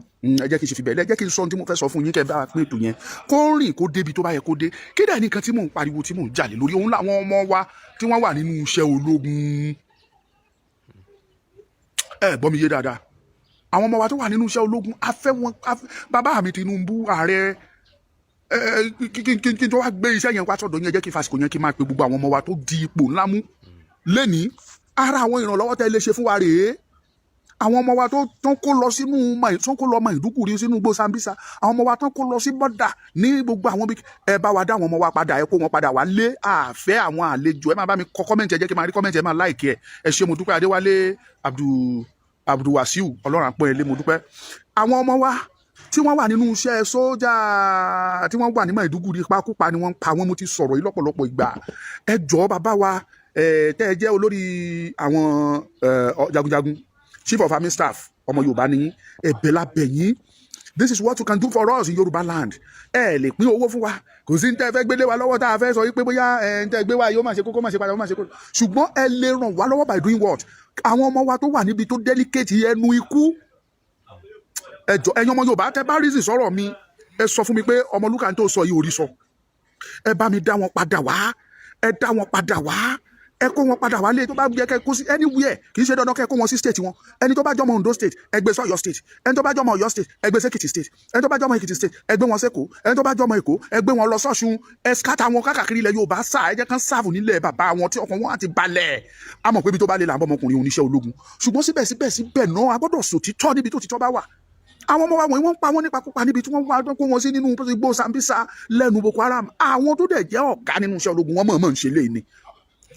ẹ jẹ́ kí n sì fi bẹ́ẹ̀ lẹ̀, ẹ jẹ́ kí n sọ ohun tí mo fẹ́ sọ fún yín kẹ́ bá pín ètò yẹn kó rìn kó débi tó bá yẹ kó dé. Kí dẹ̀ ní nǹkan tí mò ń pariwo tí mò ń jà lé lórí, òun làwọn ọmọ wa tí wọ́n wà nínú iṣẹ́ ológun. Ẹ gbọ́ mi yé dáadáa, àwọn ọmọ wa tó wà nínú iṣẹ́ ológun, bàbá mi Tinubu ààrẹ, kí n tó wá gbé iṣẹ́ yẹn wá sọ́dọ̀ yín, ẹ jẹ́ kí fásitì yẹn kí n máa pe gbogbo àwọn ọmọ wa tó di ipò ńlá mú lẹ́nìí. Ara àwọn ìrànlọ́wọ́ tẹ́ lè ṣe fún wa rèé. Àwọn ọmọ wa tó kó lọ sínú Maiduguri, sínú igbó Sambisa, àwọn ọmọ wa tó kó lọ sí bọ́dà ní gbogbo àwọn bí, ẹ bá wa dá àwọn ọmọ wa padà, ẹ kó wọn padà wá lé. Àfẹ́ àwọn àlejò, ẹ máa bá mi kọ kọ́mẹ̀ntì, ẹ jẹ́ kí n máa rí kọ́mẹ̀ntì, ẹ máa láìkì ẹ. Ẹ ṣé, mo dúpẹ́. Adéwálé Abdulwasiu, Ọlọ́run àpọ́n ẹlé, mo dúpẹ́. Àwọn ọmọ wa tí wọ́n wà nínú iṣẹ́ sójà, tí wọ́n wà ní Maiduguri, pakúpa ni wọ́n pa wọ́n. Mo ti sọ̀rọ̀ yìí lọ́pọ̀lọpọ̀ ìgbà. Ẹ jọ̀ọ́ bàbá wa tẹ́ ẹ jẹ́ olórí àwọn jagunjagun, Chief of Army Staff, ọmọ Yorùbá ni yín, ẹ̀bẹ̀ la bẹ̀ yín. This is what you can do for us in Yorùbá land. Ẹ lè pín owó fún wa, kò sí ní tẹ́ ẹ fẹ́ gbélé wa lọ́wọ́ tá a fẹ́ sọ wípé bóyá ń tẹ́ gbé wa yóò máa ṣe kókó, máa ṣe padà, ó máa ṣe kókó. Ṣùgbọ́n ẹ lè ràn wá lọ́wọ́ by doing what? Àwọn ọmọ wa tó wà níbi tó delicate ẹnu ikú. Ẹ jọ̀ọ́ ẹ̀yin ọmọ Yorùbá, tẹ́ bá reason sọ̀rọ̀ mi, ẹ sọ fún mi pé Ọmọlúkà tó sọ yìí ò rí sọ. Ẹ bá mi dá wọn padà wá, ẹ dá wọn padà wá, ẹ kó wọn padà wálé. Tó bá yẹ kẹ́ kó sí anywhere, kì í ṣe dandan kẹ́ kó wọn sí state wọn. Ẹni tó bá jọmọ Ondo state, ẹ gbé sí Ọ̀yọ́ state. Ẹni tó bá jọmọ Ọ̀yọ́ state, ẹ gbé sí Èkìtì state. Ẹni tó bá jọmọ Èkìtì state, ẹ gbé wọn sí Èkó. Ẹni tó bá jọmọ Èkó, ẹ gbé wọn lọ sọ́ṣun. Ẹ scatter wọn káàkiri ilẹ̀ Yorùbá sá, ẹ jẹ́ kán sáàfù nílẹ̀ bàbá wọn tí ọkàn wọn á ti balẹ̀. A mọ̀ pé ibi tó bá lè là ń bọ́ ọmọkùnrin oníṣẹ́ ológun, ṣùgbọ́n síbẹ̀ náà a gbọ́dọ̀ sòtítọ́ níbi tó títọ́ bá wà. Àwọn ọmọ wa wọ̀nyí wọ́n pa wọ́n nípakúpa níbi tí wọ́n wá kó wọn sí nínú igbó Sambisa lẹ́nu Boko Haram. Àwọn tó dẹ̀ jẹ́ ọ̀gá nínú iṣẹ́ ológun, wọ́n mọ̀ọ́mọ̀ ń ṣe léyìí ni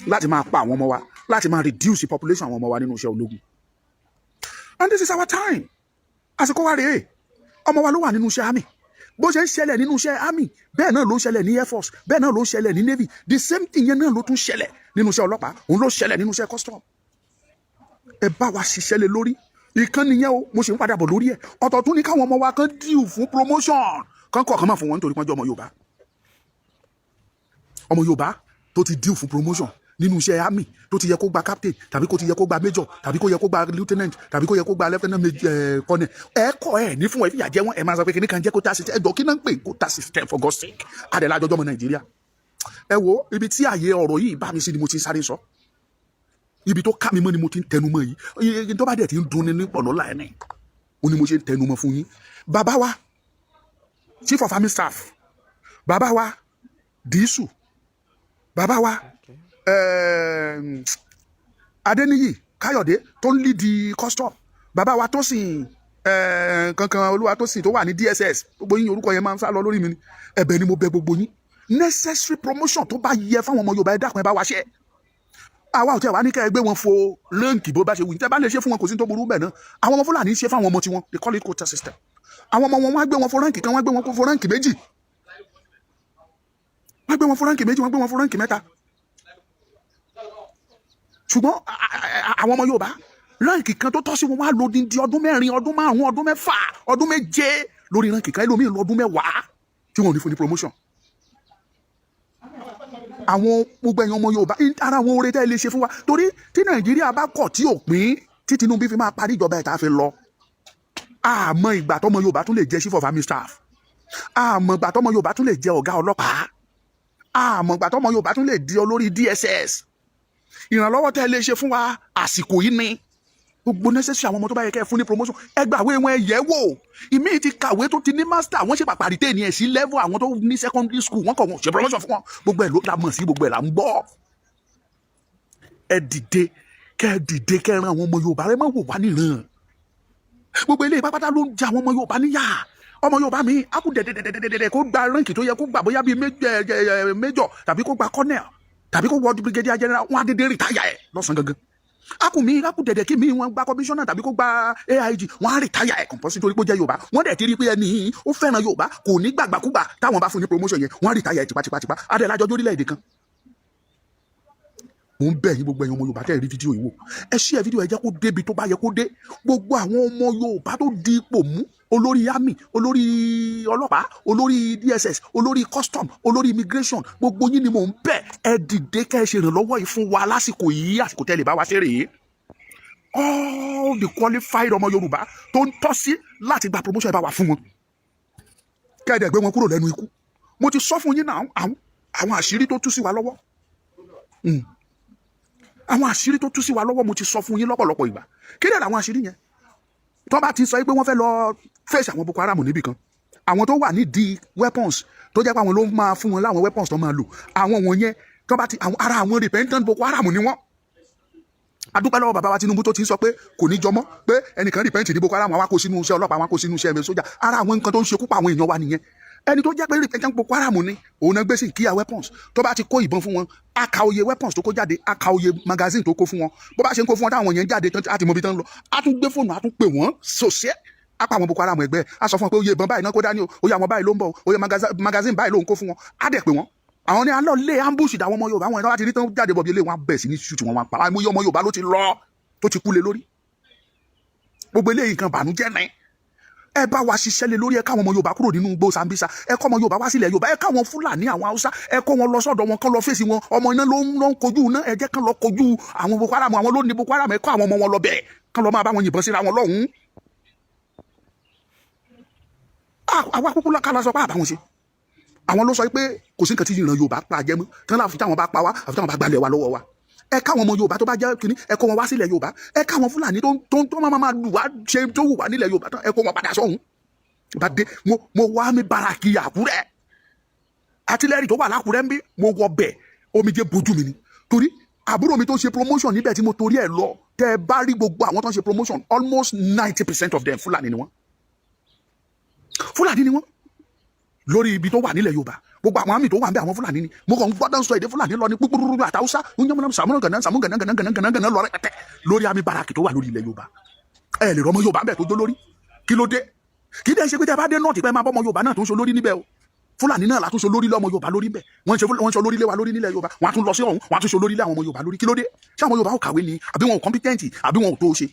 láti máa pa àwọn ọmọ wa, láti máa reduce the population àwọn ọmọ wa nínú iṣẹ́ ológun. And this is our time. Àsìkò wa rèé. Ọmọ wa ló wà nínú iṣẹ́ army. Bó ṣe ń ṣẹlẹ̀ nínú iṣẹ́ army, bẹ́ẹ̀ náà ló ń ṣẹlẹ̀ ní air force, bẹ́ẹ̀ náà ló ń ṣẹlẹ̀ ní navy. The same thing yẹn náà ló tún ṣẹlẹ̀ nínú iṣẹ́ ọlọ́pàá, òun ló ṣẹlẹ̀ nínú iṣẹ́ custom. Ẹ bá wa ṣiṣẹ́ lé lórí. Ìkan nìyẹn o, mo ṣe ń padà bọ̀ lórí ẹ̀. Ọ̀tọ̀ tún ní káwọn ọmọ wa kan dìú fún promotion, kan kọ̀ọ̀kan máa fún wọn nítorí pọ́n jẹ́ ọmọ Yorùbá. Ọmọ Yorùbá tó ti dìú fún promotion nínú iṣẹ́ army, tó ti yẹ kó gba captain, tàbí kó ti yẹ kó gba major, tàbí kó yẹ kó gba lieutenant, tàbí kó yẹ kó gba lieutenant colonel. Ẹ kọ́ ẹ ní fún ẹ fìyà jẹ wọn, ẹ máa sọ pé kí ní kan jẹ́ quota system. Ẹ jọ kí náà ń pè quota system for God's sake. Adẹ̀lá àjọjọ́ ọmọ Nàìjíríà. Ẹ wo ibi tí ààyè ọ̀rọ̀ yìí bá mi sí ni mo ti sáré sọ. Ibi tó ká mi mọ́ ni mo ti ń tẹnu mọ́ yìí. Tó bá dẹ̀ ti ń dunni ní pọ̀lọ́lá ẹ̀ ní, ó ní mo ṣe ń tẹnu mọ́ fún yín. Bàbá wa Chief of Army Staff, bàbá wa Dísù, bàbá wa Adéníyì Káyọ̀dé tó ń lead custom, bàbá wa Tósìn kankan Olúwatósìn tó wà ní DSS, gbogbo yín orúkọ yẹn máa ń sá lọ lórí mi ni. Ẹ̀bẹ̀ ni mo bẹ̀ gbogbo yín, necessary promotion tó bá yẹ fáwọn ọmọ Yorùbá, ẹ dákun ẹ bá wa ṣe. Àwa ò tẹ́ wá ní kẹ́ ẹ gbé wọn fo ránkì bó bá ṣe wù yín, tẹ́ bá lè ṣe fún wọn kò sí tó burú bẹ́ẹ̀ náà. Àwọn ọmọ Fúlàní ṣe fáwọn ọmọ tiwọn, they call it quota system. Àwọn ọmọ wọn wá gbé wọn fo ránkì kan, wọ́n gbé wọn fo ránkì méjì, wọ́n gbé wọn fo ránkì méjì, wọ́n gbé wọn fo ránkì mẹ́ta. Ṣùgbọ́n àwọn ọmọ Yorùbá ránkì kan tó tọ́ sí wọn wá lò di ọdún 4, ọdún 5, ọdún 6, ọdún 7 lórí ránkì kan, ẹlòmíì lọ ọdún 10 tí wọn ò ní fún ní promotion. Àwọn gbogbo ẹ̀yin ọmọ Yorùbá, ara àwọn oore tẹ́ lè ṣe fún wa, torí tí Nàìjíríà bá kọ̀ tí ò pín, tí Tinubu fi máa parí ìjọba ẹ̀ tá a fi lọ. Àmọ́ ìgbà tọ́mọ Yorùbá tún lè jẹ́ Chief of Army Staff, àmọ́ ìgbà tọ́mọ Yorùbá tún lè jẹ́ ọ̀gá ọlọ́pàá, àmọ́ ìgbà tọ́mọ Yorùbá tún lè di olórí DSS. Ìrànlọ́wọ́ tẹ́ lè ṣe fún wa àsìkò yìí ni. Gbogbo necessary àwọn ọmọ tó bá yẹ kẹ́ fún ní promotion, ẹ gbàwé wọn, ẹ yẹ̀ wò. Ìmí ti kàwé tó ti ní master, wọ́n ṣe pàpàrí tẹ́ ní ẹ̀ sí level àwọn tó ní secondary school, wọ́n kọ̀ wọ́n ṣe promotion fún wọn. Gbogbo ẹ̀ ló la mọ̀ sí, gbogbo ẹ̀ là ń gbọ́. Ẹ dìde kẹ́ ran àwọn ọmọ Yorùbá, ẹ má wò wá níran. Gbogbo ilé pápátá ló ń jẹ àwọn ọmọ Yorùbá níyà. Ọmọ Yorùbá mi á kú dẹ̀dẹ̀dẹ̀dẹ̀ kó gba ránkì tó yẹ kó gbà, bóyá bíi major tàbí kó gba colonel tàbí kó wọ brigadier general, wọn á dédé rìtáyà ẹ̀ lọ́sàn gangan. Akú dẹ̀dẹ̀ kí mi wọn gba commissioner tàbí kó gba AIG, wọn á rìtáyà ẹ̀ compulsory torí pé ó jẹ́ Yorùbá. Wọ́n dẹ̀ ti rí pé ẹni yìí ó fẹ́ràn Yorùbá, kò ní gbàgbàkúgbà táwọn bá fún ní promotion yẹn, wọ́n á rìtáyà ẹ̀ tipátipá. Adẹ̀lájọ́ orílẹ̀-èdè kan. mò ń bẹ̀ yín gbogbo ẹ̀yin ọmọ Yorùbá tẹ́ ẹ rí fídíò yìí wò, ẹ share fídíò ẹ jẹ́ kó débi tó bá yẹ kó dé. Gbogbo àwọn ọmọ Yorùbá tó di ipò mú, olórí army, olórí ọlọ́pàá, olórí DSS, olórí custom, olórí immigration, gbogbo yín ni mò ń bẹ̀ ẹ dìde kẹ́ ẹ ṣe ìrànlọ́wọ́ yìí fún wa lásìkò yìí, àsìkò tẹ́lẹ̀ bá wa ṣe rèé. All the qualified ọmọ Yorùbá tó ń tọ́ sí láti gba promotion ẹ bá wà fún wọn, kẹ́ẹ̀dẹ̀ gbé wọn kúrò lẹ́nu ikú. Mo ti sọ fún yín náà àwọn àṣírí tó tú sí wa lọ́wọ́, àwọn àṣírí tó tú sí wa lọ́wọ́ mo ti sọ fún yín lọ́pọ̀lọpọ̀ ìgbà. Kí lè àwọn àṣírí yẹn? Tó bá ti sọ pé wọ́n fẹ́ lọ fèsì àwọn Boko Haram níbì kan, àwọn tó wà nídìí weapons tó jẹ́ pé àwọn ló máa fún wọn láwọn weapons tó máa lò, àwọn wọ̀nyẹn tó bá ti ara àwọn repentant Boko Haram ni wọ́n. Adúpẹ́ lọ́wọ́ bàbá wa Tinubu tó ti sọ pé kò ní jọmọ́ pé ẹnìkan repent ní Boko Haram àwọn kó sínú iṣẹ́ ọlọ́pàá, àwọn kó sínú iṣẹ́ ẹ̀mí sójà. Ara àwọn nǹkan tó ń ṣekú pa àwọn èèyàn wa nìyẹn. Ẹni tó jẹ́ pé repentant Boko Haram ni òun náà gbé sí kíá weapons, tó bá ti kó ìbọn fún wọn, a ka oye weapons tó kó jáde, a ka oye magazine tó kó fún wọn. Bó bá ṣe ń kó fún wọn táwọn yẹn jáde tán àti mọ ibi tán lọ, a tún gbé fóònù, a tún pè wọ́n sòṣẹ́, a pa àwọn Boko Haram ẹgbẹ́, a sọ fún wọn pé oye ìbọn báyìí náà kó dání o, oye àwọn báyìí ló ń bọ̀, oye magazine báyìí ló ń kó fún wọn, á dẹ̀ pè wọ́n. Àwọn ní alọ́ lé ambush dà àwọn ọmọ Yorùbá, àwọn ẹ̀dá láti rí tán jáde bọ̀ bí ilé wọn bẹ̀ sí ní ṣùtù wọn pa àwọn ọmọ Yorùbá ló ti lọ tó ti kú lé lórí. Gbogbo eléyìí nǹkan bànújẹ́ náà. Ẹ bá wa ṣiṣẹ́ lé lórí, ẹ káwọn ọmọ Yorùbá kúrò nínú igbó Sambisa, ẹ kọ́ ọmọ Yorùbá wá sílẹ̀ Yorùbá, ẹ káwọn Fúlàní àwọn Haúsá, ẹ kó wọn lọ sọ́dọ̀ wọn, kán lọ fèsì wọn. Ọmọ iná ló ń kojú iná, ẹ jẹ́ kán lọ kojú àwọn Boko Haram, àwọn ló ní Boko Haram, ẹ kọ́ àwọn ọmọ wọn lọ bẹ̀, kán lọ máa bá wọn yìnbọn síra wọn lọ́hùn-ún. Àwa kúkú kálá sọ pé àbáwọn ṣe. Àwọn ló sọ pé kò sí nǹkan tí ìran Yorùbá pa jẹ́ mú, tán láfi táwọn bá pa wá, àfi táwọn bá gbalẹ̀ wa lọ́wọ́ wa. Ẹ káwọn ọmọ Yorùbá tó bá jẹ́ kínní, ẹ kó wọn wá sílẹ̀ Yorùbá, ẹ káwọn Fúlàní tó máa lù wá ṣe tó wù wá nílẹ̀ Yorùbá tán, ẹ kó wọn padà sọ́hùn. Bá dé mo wá mi Báràkì Àkúrẹ́, àtìlẹ́rì tó wà lákúrẹ́ ń bí, mo wọ bẹ̀ omijé bojú mi ni, torí àbúrò mi tó ṣe promotion níbẹ̀ tí mo torí ẹ̀ lọ. Tẹ́ ẹ bá rí gbogbo àwọn tó ń ṣe promotion, almost 90% of them Fúlàní ni wọ́n. Fúlàní ni wọ́n lórí ibi tó wà nílẹ̀ Yorùbá. Gbogbo àwọn àmì tó wà ń bẹ àwọn Fúlàní ni. Mo kàn ń gbọ́dọ̀ sọ èdè Fúlàní lọ ní púpúrú àtàwùsá sàmúgànà lọ rẹpẹtẹ lórí àmì Báràkì tó wà lórí ilẹ̀ Yorùbá. Ẹ lè rọmọ Yorùbá ń bẹ tó jó lórí. Kí ló dé? Kí dẹ́ ṣe pé tẹ́ bá dé nọ́ọ̀tì pé máa bọ́ ọmọ Yorùbá náà tó ń ṣe olórí níbẹ̀ o. Fúlàní náà la tún ṣe olórí lé ọmọ Yorùbá lórí bẹ̀. Wọ́n ṣe olórí lé wa lórí nílẹ̀ Yorùbá. Wọ́n á tún lọ sí ọ̀hún, wọ́n á tún ṣe olórí lé àwọn ọmọ Yorùbá lórí. Kí ló dé? Ṣé àwọn Yorùbá ò kàwé ni? Àbí wọn ò competent? Àbí wọn ò tó ṣe?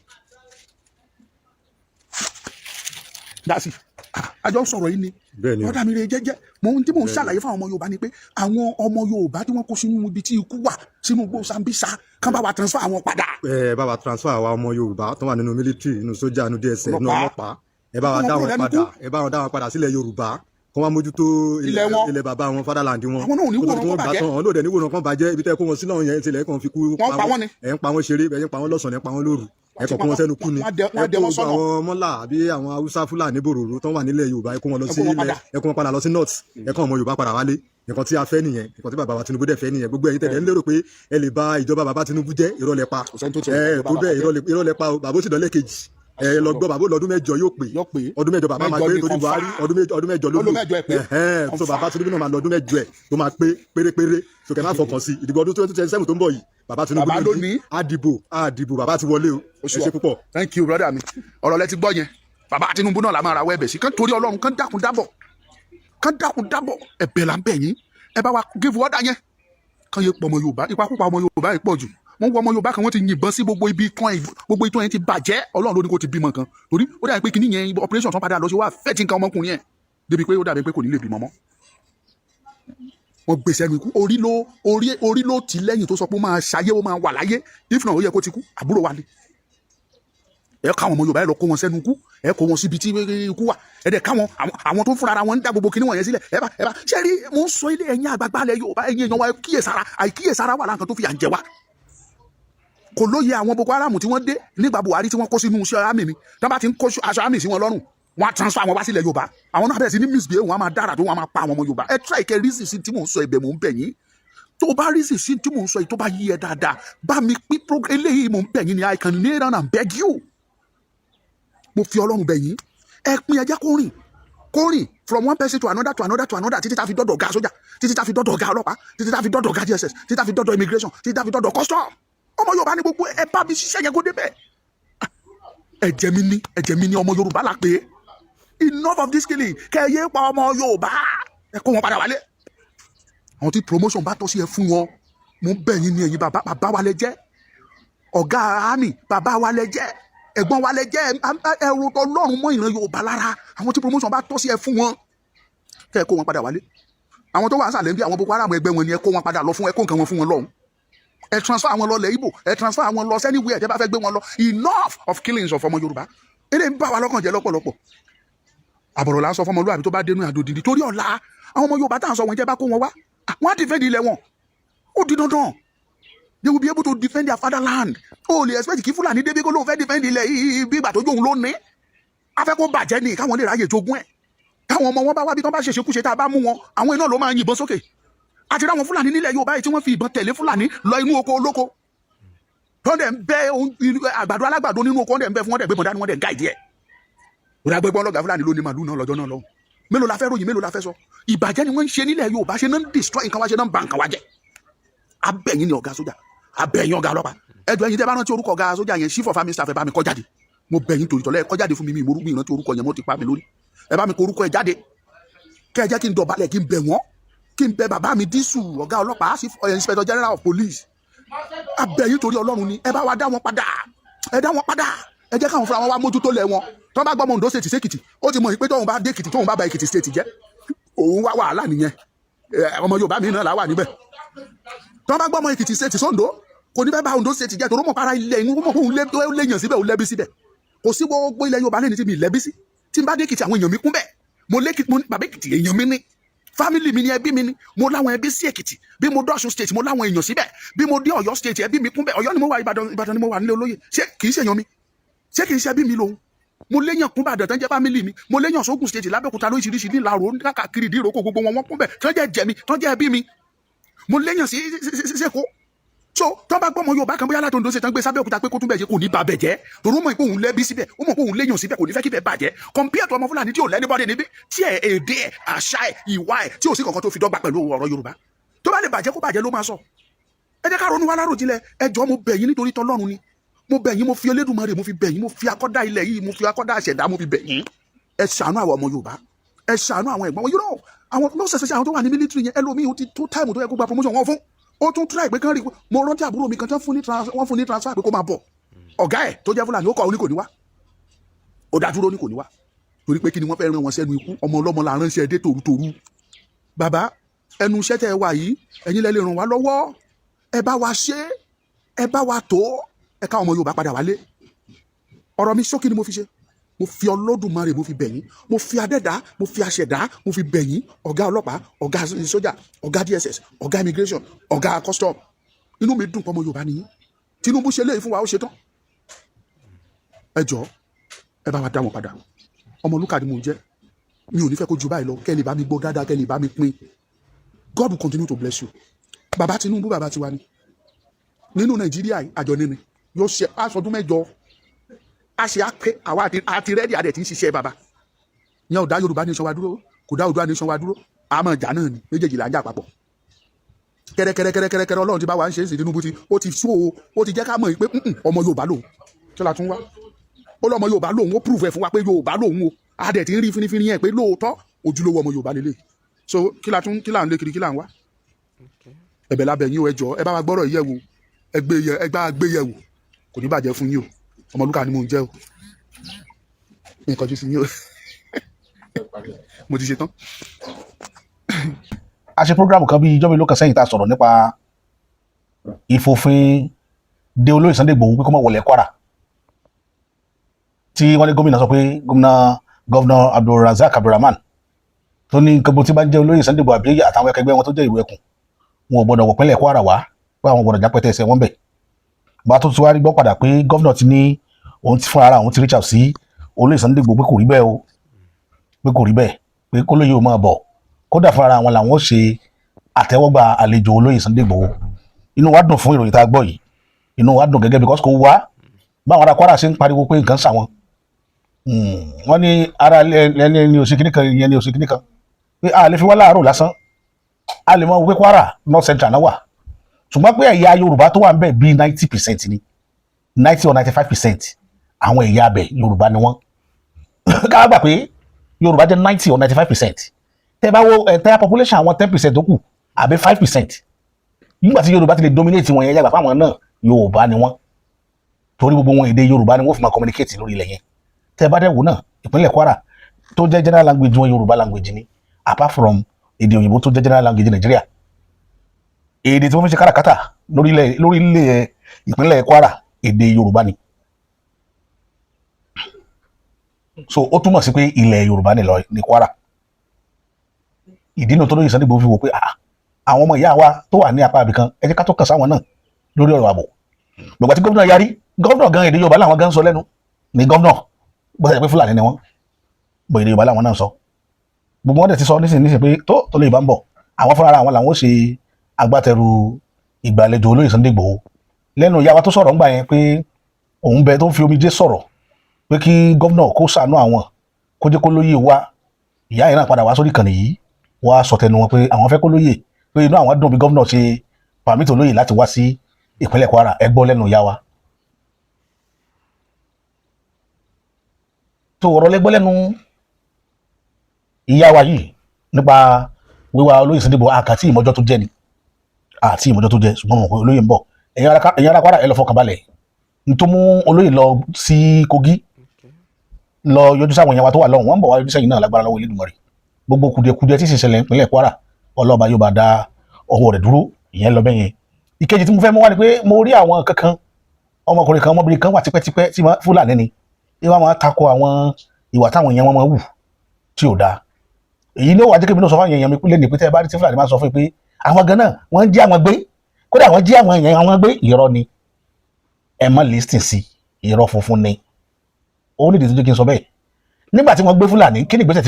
Dásì, àjọ sọ̀rọ̀ yìí ni. Ọ̀dà mi rè jẹ́jẹ́. Tí mò ń ṣàlàyé fún àwọn ọmọ Yorùbá ni pé àwọn ọmọ Yorùbá tí wọ́n kó sínú ibi tí ikú wà, sínú igbó Sambisa, kán bá wa transfer àwọn padà. Bá wa transfer àwa ọmọ Yorùbá tó wà nínú military, nínú sójà, nínú DSS, nínú ọlọ́pàá. Ẹ bá wa dá wọn padà sílẹ̀ Yorùbá. Kọ́ wọ́n mójútó ilẹ̀ bàbá wọn, fatherland wọn. Àwọn náà ò ní wòran kan bàjẹ́. Àwọn lóde ní wòran kan bàjẹ́, ibi tẹ́ kó wọn sílẹ̀ yẹn tilẹ̀ kàn fi kú pa wọn. Ẹ̀ ń pa wọn ṣeré, ẹ̀ ń pa wọn lọ́sàn-án, ẹ̀ ń pa wọn lóru. Ẹ̀ kàn kó wọn sẹ́nu kú ni. Ẹ kó àwọn mọ́là àbí àwọn Haúsá Fúlàní bòròrò tó wà nílẹ̀ Yorùbá, ẹ kó wọn lọ sí ilẹ̀, ẹ kó wọn padà lọ sí north, ẹ kó ọmọ Yorùbá padà wálé. Nǹkan tí a fẹ́ nìyẹn, nǹkan tí bàbá wa Tinubu dẹ̀ fẹ́ nìyẹn. Gbogbo ẹ̀yin tẹ̀lé ń lérò pé ẹ lè bà ìjọba bàbá Tinubu jẹ́, irọ́ lẹ pa. Tó bẹ́ẹ̀ irọ́ lẹ pa o. Bàbá ó sì dọ́lẹ̀ kejì. Ẹ lọ gbọ́ bàbá lọ́dún mẹ́jọ yóò pé. Ọdún mẹ́jọ bàbá máa gbé torí Buhari, ọdún mẹ́jọ ló lò. So bàbá Tinubu náà máa lọ ọdún mẹ́jọ ẹ̀ tó máa pé pérépéré. So kẹ́ máa fọkàn sí ìdìbò ọdún 2027 tó ń bọ̀ yìí. Bàbá Tinubu ló ní àdìbò bàbá ti wọlé o. Ẹ ṣé púpọ̀. Thank you brother mi. Ọ̀rọ̀ lẹ ti gbọ́ yẹn. Bàbá Tinubu náà la máa ra wẹ́ẹ̀bẹ̀ sí. Kán torí Ọlọ́run kán dákun dábọ̀. Ẹ̀bẹ̀ là ń bẹ̀ yín. Ẹ bá wa give order yẹn. Kán yé pọ̀ ọmọ Yorùbá. Ìpakúpa ọmọ Yorùbá yìí pọ̀ jù. Wọ́n wọ ọmọ Yorùbá kan, wọ́n ti yìnbọn sí gbogbo ìtàn yẹn ti bàjẹ́. Ọlọ́run ló ní kó ti bímọ kan. Torí ó dàbí pé kíní yẹn operation tán padà lọ sí wá fẹ́ tí nǹkan ọmọkùnrin yẹn débi pé ó dàbí pé kò ní lè bímọ mọ́. Wọ́n gbèsè ẹnu ikú. Orí ló tì lẹ́yìn tó sọ pé ó máa ṣayé, ó máa wà láyé. If náà ó yẹ kó ti kú, àbúrò wa ni. Ẹ káwọn ọmọ Yorùbá ẹ lọ kó wọn sẹ́nu ikú, ẹ kó wọn síbi tí ikú wà. Ẹ dẹ̀ káwọn àwọn tó fúnra wọn ń dá gbogbo kíní wọ̀nyẹn sílẹ̀. Ẹ bá ṣe rí, mo ń sọ ilé ẹ̀yin àgbàgbà ilẹ̀ Yorùbá, ẹ̀yin èèyàn wa àìkíyèsára wà láǹkan tó fi à ń jẹ wá. Kò lóye àwọn Boko Haram tí wọ́n dé nígbà Buhari tí wọ́n kó sínú iṣẹ́ àmì ni. Tí wọ́n bá ti ń kó aṣọ àmì sí wọn lọ́rùn, wọ́n á transfer wọn wá sílẹ̀ Yorùbá. Àwọn náà bẹ̀rẹ̀ sí ní misbehave, wọ́n á máa dára tó wọ́n á máa pa àwọn ọmọ Yorùbá. Ẹ try kẹ́ rísì sí tí mò ń sọ, ẹ̀bẹ̀ mò ń bẹ̀ yín. Tó bá rísì sí tí mò ń sọ yìí tó bá yí ẹ dáadáa, bá mi pín eléyìí mò ń bẹ̀ yín ni I can kneel down and beg you. Mo fi Ọlọ́run bẹ̀ yín. Ẹ pín ẹjẹ́ kó rìn from one person to another títí tá fi dọ́dọ̀ ọ̀gá sójà, títí tá fi dọ́dọ̀ ọ̀gá ọlọ́pàá, títí tá fi dọ́dọ̀ ọ̀gá DSS, títí tá fi dọ́dọ̀ immigration, títí tá fi dọ́dọ̀ custom. Ọmọ Yorùbá ní gbogbo ẹ bá mi ṣiṣẹ́ yẹn kó débẹ̀. Ẹ̀jẹ̀ mi ni ọmọ Yorùbá là pé enough of this killing. Kẹ́ ẹ yé pa ọmọ Yorùbá, ẹ kó wọn padà wálé. Àwọn tí promotion bá tọ́ sí ẹ fún wọn, mo bẹ̀ yín ní ẹ̀yin bàbá wa lẹ jẹ́ ọ̀gá àmì bàbá wa lẹ jẹ́ ẹ̀gbọ́n wa lẹ jẹ́ ẹ̀rù Ọlọ́run mọ́ ìran Yorùbá lára àwọn tí promotion bá tọ́ sí ẹ fún wọn kẹ́ ẹ kó wọn padà wálé àwọn tó wà ń sàlẹ̀ ń bí àwọn Boko Haram ẹgbẹ́ wọn ni ẹ kó wọn padà lọ fún ẹ kó nǹkan wọn fún wọn lọ́hùn ẹ transfer àwọn lọ lẹ̀ Ìgbò ẹ transfer àwọn lọ anywhere tẹ́ bá fẹ́ gbé wọn lọ enough of killings of ọmọ Yorùbá eré ń bá wa lọ́kàn jẹ́ lọ́pọ̀lọpọ̀ àbọ̀rọ̀ là ń sọ fọmọlúwàbí tó bá dénú àdòdìdì torí ọ̀la àwọn ọmọ Yorùbá tá à ń sọ wọn jẹ́ bá kó wọn wá wọ́n á defend ilẹ̀ wọn ó di dandan they will be able to defend their fatherland ó lè expect kí Fúlàní débi kó lóun fẹ́ defend ilẹ̀ yìí bí ìgbà tó jóun ló ní afẹ́ kó bàjẹ́ ni káwọn lè ráyè jogún ẹ̀ káwọn ọmọ wọn bá wá bí tán bá ṣèṣekúṣe tá a bá mú wọn àwọn iná ló máa yìnbọn sókè àti ráwọn Fúlàní nílẹ̀ Yorùbá yìí tí wọ́n fi ìbọn tẹ̀lé Fúlàní lọ inú oko olóko tó ń dẹ̀ ń bẹ́ àgbàdo alágbàdo nínú oko wọ́n dẹ̀ ń bẹ́ fún wọ́n dẹ̀ gbé bọ̀dá ni wọ́n dẹ̀ ń gáìdì ẹ̀ òdà gbẹgbọ́n ọlọ́gà Fúlàní ló ní màlúù náà lọ́jọ́ náà lọ́hùn mélòó la fẹ́ ròyìn mélòó la fẹ́ sọ ìbàjẹ́ ni wọ́n ń ṣe nílẹ̀ Yorùbá ṣe náà ń destroy nǹkan wá ṣe náà ń ba nǹkan wá jẹ́ abẹ́yìn ni ọ̀gá sójà abẹ́yìn ọ̀gá ọlọ́pàá ẹ̀dùn ẹ̀yin tẹ́ bá rántí orúkọ ọ̀gá sójà yẹn chief of army staff ẹ bá mi kọ jáde mo bẹ̀yìn torí tọ́lẹ̀ ẹ kọ jáde fún mi mi ìmọ̀rúgbìn ìrántí orúkọ yẹn mo ti pa mi lórí ẹ bá mi kọ orúkọ ẹ jáde kẹ́ ẹ jẹ́ kí n dọ̀bálẹ̀ kí n bẹ̀ wọ́n kí n bẹ̀ bàbá mi dísù ọ̀gá ọlọ́pàá inspector general of police abẹ́yìn torí Ọlọ́run ni ẹ bá wa dá wọn padà ẹ dá wọn padà ẹ jẹ́ káwọn fúnra wọn wá mójútó lẹ̀ wọn tó bá gbọ́ Ondo state sèkìtì ó ti mọ̀ pé tóun bá dé Èkìtì tóun bá ba Èkìtì state jẹ́ òun wá wàhálà nìyẹn ọmọ Yorùbá mi náà là wà níbẹ̀ tó bá gbọ́ ọmọ Èkìtì state sóńdó kò ní fẹ́ bá Ondo state jẹ́ tó mọ̀ para ilẹ̀ inú mọ̀ òun léyàn síbẹ̀ òun lẹ́bí síbẹ̀ kò sí gbogbo ilẹ̀ Yorùbá lẹ́ni tí mi lẹ́bí sí tí n bá dé Èkìtì àwọn èèyàn mi kún bẹ́ẹ̀ mo bàbá Èkìtì èèyàn mi ní family mi ni ẹbí mi ni mo láwọn ẹbí sí Èkìtì bí mo dé Ọ̀ṣun state mo láwọn èèyàn síbẹ̀ bí mo dé Ọ̀yọ́ state ẹbí mi kún bẹ́ẹ̀ Ọ̀yọ́ ni mo wà Ìbàdàn ni mo wà nílé olóyè ṣé kì í ṣe èèyàn mi ṣé kì í ṣe ẹbí mi lòun mo léyàn kún Ìbàdàn tán jẹ́ family mi mo léyàn sógun state lábẹ́òkúta lóríṣiríṣi ní Ìlàró káàkiri ìdíròkò gbogbo wọn kún bẹ́ẹ̀ tán jẹ́ jẹ́ mi tán jẹ́ ẹbí mi mo léyàn sí Èkó so tó bá gbọ́ ọmọ Yorùbá kan bóyá láti Ondo ṣe tán gbé sábẹ́òkúta pé kó tún bẹ̀ ṣe kò ní ba bẹ̀ jẹ́ torí ó mọ̀ pé òun lẹ́bí síbẹ̀ ó mọ̀ pé òun léyàn síbẹ̀ kò ní fẹ́ kí bẹ̀ bàjẹ́ compare to ọmọ Fúlàní tí ò lẹ́ni bọ́dẹ̀ níbí tí ẹ̀ èdè ẹ̀ àṣà ẹ̀ ìwà ẹ̀ tí ò sí kankan tó fi dọ́gba pẹ̀lú ọ̀rọ̀ Yorùbá tó bá lè bàjẹ́ kó bàjẹ́ ló máa sọ ẹ jẹ́ ká ronú wa láròjinlẹ̀ ẹ jọ̀ọ́ mo bẹ̀ yín nítorí tọlọ́run ni mo bẹ̀ yín mo fi Elédùmarè mo fi bẹ̀ yín mo fi akọ́dá ilẹ̀ yìí mo fi akọ́dá àṣẹ̀dá mo fi bẹ̀ yín ẹ ṣàánú àwọn ọmọ Yorùbá ẹ ṣàánú àwọn ẹ̀gbọ́n wọn you know àwọn lọ́sẹ̀sẹ̀ àwọn tó wà ní military yẹn ẹlòmíì ó ti tó táìmù tó yẹ kó gba promotion wọn fún ó tún try pé kán rí mo rántí àbúrò mi kan tán wọ́n fún ní transfer pé kó máa bọ̀ ọ̀gá ẹ̀ tó jẹ́ Fúlàní ó kọ̀ ó ní kò ní wá ó dá dúró ní kò ní wá torí pé kí ni wọ́n fẹ́ rán wọn sẹ́nu ikú ọmọ ọlọ́mọ la ránṣẹ́ dé tòrútòrú bàbá ẹnu iṣẹ́ tẹ́ ẹ wà yìí ẹ̀yin lẹ lè ràn wá lọ́wọ́ ẹ bá wa ṣe ẹ bá wa tó ẹ ká ọmọ Yorùbá padà wálé ọ̀rọ̀ mi ṣókí ni mo fi ṣe mo fi Olódùmarè mo fi bẹ̀yìn mo fi adẹ́dá mo fi aṣẹ̀dá mo fi bẹ̀yìn ọ̀gá ọlọ́pàá ọ̀gá sójà ọ̀gá DSS ọ̀gá immigration ọ̀gá custom inú mi dùn pọ̀ ọmọ Yorùbá nìyí Tinubu ṣe léyìí fún wa ó ṣe tán ẹ jọ̀ọ́ ẹ bá wa dá wọn padà Ọmọlúkà ni mò ń jẹ́ mi ò ní fẹ́ kó ju báyìí lọ kẹ́ lè bá mi gbọ́ dáadáa kẹ́ lè bá mi pín God will continue to bless you bàbá Tinubu bàbá tiwa ni nínú Nàìjíríà àjọ nínú yóò ṣe aṣọdún mẹ́jọ a ṣe àpè àwa àti rẹ́dí adẹ̀ tí ń ṣiṣẹ́ bàbá yẹn ò dá Yorùbá nation wa dúró kò dá Oòduà nation wa dúró àmọ́ ìjà náà ni méjèèjì là ń jà papọ̀ kẹ́rẹ́kẹ́rẹ́kẹ́rẹ́ Ọlọ́run ti bá wa ń ṣe é sí Tinubu ó ti sú ó ti jẹ́ ká mọ̀ pé ọmọ Yorùbá lòun tí la tún wá ó lọ́mọ Yorùbá lòun ó prove ẹ̀ fún wa pé Yorùbá lòun o adẹ̀ ti ń rí finifini yẹn pé lóòótọ́ ojúlówó ọmọ Yorùbá lélẹ̀ so kí là ń lé kiri kí là ń wá ẹ̀bẹ̀ lábẹ́ yín o ẹ jọ̀ọ́ ẹ bá wa gbọ́rọ̀ yẹ̀ wò ẹ gbá gbé yẹ̀ wò kò ní bàjẹ́ fún yín o Ọmọlúkà ni mò ń jẹ́ o nǹkan jù sí yín o mo ti ṣe tán. a ṣe programu kan bí ijọ́ mélòó kan sẹ́yìn tá a sọ̀rọ̀ nípa ìfòfin de olóyè Sunday Igboho pé kó má wọlé Kwara tí wọ́n ní gómìnà sọ pé gómìnà Abdulrazak Abdulrahman tó ní nǹkan bó ti bá jẹ́ olóyè Sunday Igboho àbí àtàwọn ẹgbẹ́ wọn tó jẹ́ ìlú ẹkùn wọn ò gbọ́dọ̀ wọ̀pẹ́lẹ̀ Kwara wá pé àwọn gbọ́dọ̀ jápẹ́tẹ́ ẹsẹ̀ wọn bẹ̀ bá tó ti wá rí gbọ́ padà pé gómìnà ti ní òun ti fún ara òun ti reach out sí olóyè Sunday Igboho pé kò rí bẹ́ẹ̀ o pé kò rí bẹ́ẹ̀ pé kó lóye ò máa bọ̀ kódà fún ara wọn làwọn ó ṣe àtẹ́wọ́gbà àlejò olóyè Sunday Igboho inú wa dùn fún ìròyìn tá a gbọ́ yìí inú wa dùn gẹ́gẹ́ because kò wá báwọn ará Kwara ṣe ń pariwo pé nǹkan ṣàwọn wọ́n ní ara ẹni ní òsì kìnnìkan ìyẹn ní òsì kìnnìkan pé a lè fi wá láàárọ̀ lásán a lè mọ wípé Kwara North Central náà wà ṣùgbọ́n pé ẹ̀yà Yorùbá tó wà ń bẹ̀ bíi 90% ni 90 or 95% àwọn ẹ̀yà abẹ Yorùbá ni wọ́n ká gbà pé Yorùbá jẹ́ 90 or 95% tẹ́ bá wo entire population àwọn 10% tó kù àbí 5% nígbà tí Yorùbá ti lè dominate wọn yẹn yàgbà fáwọn náà Yorùbá ni wọ́n torí gbogbo wọn èdè Yorùbá ni wọ́n fi máa communicate lórí ilẹ̀ yẹn tẹ́ bá dẹ̀ wò náà ìpínlẹ̀ Kwara tó jẹ́ general language wọn Yorùbá language ni apart from èdè òyìnbó tó jẹ́ general language Nàìjíríà èdè tí wọ́n fi ṣe káràkátà lórí ilẹ̀ ìpínlẹ̀ Kwara èdè Yorùbá ni so ó túmọ̀ sí pé ilẹ̀ Yorùbá ní Kwara ìdí náà tó lóye Sunday Igboho fi wò pé àwọn ọmọ ìyá wa tó wà ní apá ibìkan ẹ jẹ́ ká tó kàn sáwọn náà lórí ọ̀rọ̀ ààbò gbogbo àti gómìnà yarí gómìnà gan èdè Yorùbá làwọn gan sọ lẹ́nu ní gómìnà bó ṣe pé Fúlàní ni wọ́n bó èdè Yorùbá làwọn náà sọ gbogbo wọn dẹ̀ ti sọ nísìnyí pé tó lè bá ń bọ̀ àwọn fúnra àwọn làwọn ó ṣe agbátẹrù ìgbàlejò olóyè Sunday Igboho lẹ́nu ìyá wa tó sọ̀rọ̀ ńgbà yẹn pé òun bẹ tó ń fi omijé sọ̀rọ̀ pé kí gómìnà kó ṣàánú àwọn kó jẹ́ kó lóye wá ìyá yẹn náà padà wá sórí ìkànnì yìí wá sọ tẹnu wọn pé àwọn fẹ́ kó lóye pé inú àwọn dùn bí gómìnà ṣe pàmìtì olóyè láti wá sí ìpínlẹ̀ Kwara ẹ gbọ́ lẹ́nu ìyá wa. tó ọ̀rọ̀ lẹ́gbọ́ lẹ́nu ìyá wa yìí nípa wíwá olóyè Sunday Igboho àkàtì ìmọ̀jọ́ tó jẹ́ ni àti ìmọ̀jọ́ tó jẹ́ ṣùgbọ́n mọ̀ pé olóyè ń bọ̀ ẹ̀yin ará Kwara ẹ lọ fọkàn balẹ̀ nítorí mú olóyè lọ sí Kogi lọ yọjú sáwọn èèyàn wa tó wà lọ́hùn wọ́n ń bọ̀ wá yọjú sẹ́yìn náà lágbára lọ́wọ́ Elédùmarè gbogbo kùdìẹ̀kùdìẹ̀ tí sì ṣẹlẹ̀ ìpínlẹ̀ Kwara ọlọ́ba yóò bá dá ọwọ́ rẹ̀ dúró ìyẹn lọ bẹ́yẹn ìkejì tí mo fẹ́ mú wá ni pé mo rí àwọn kankan ọmọkùnrin kan ọmọbìnrin kan wà tipẹ́tipẹ́ tí Fúlàní ni wọ́n máa tako àwọn ìwà táwọn èèyàn wọn máa wù tí ò dáa èyí ní ó wà jẹ́ kébí náà sọ fún èèyàn mi lé ní pété bá rí tí Fúlàní máa sọ fún mi pé àwọn gan náà wọ́n jí àwọn gbé kódà wọ́n jí àwọn èèyàn àwọn gbé irọ́ ni ẹ má listen sí irọ́ funfun ni ó nídìí tó jẹ́ kí n sọ bẹ́ẹ̀ nígbà tí wọ́n gbé Fúlàní kí ni ìgbésẹ̀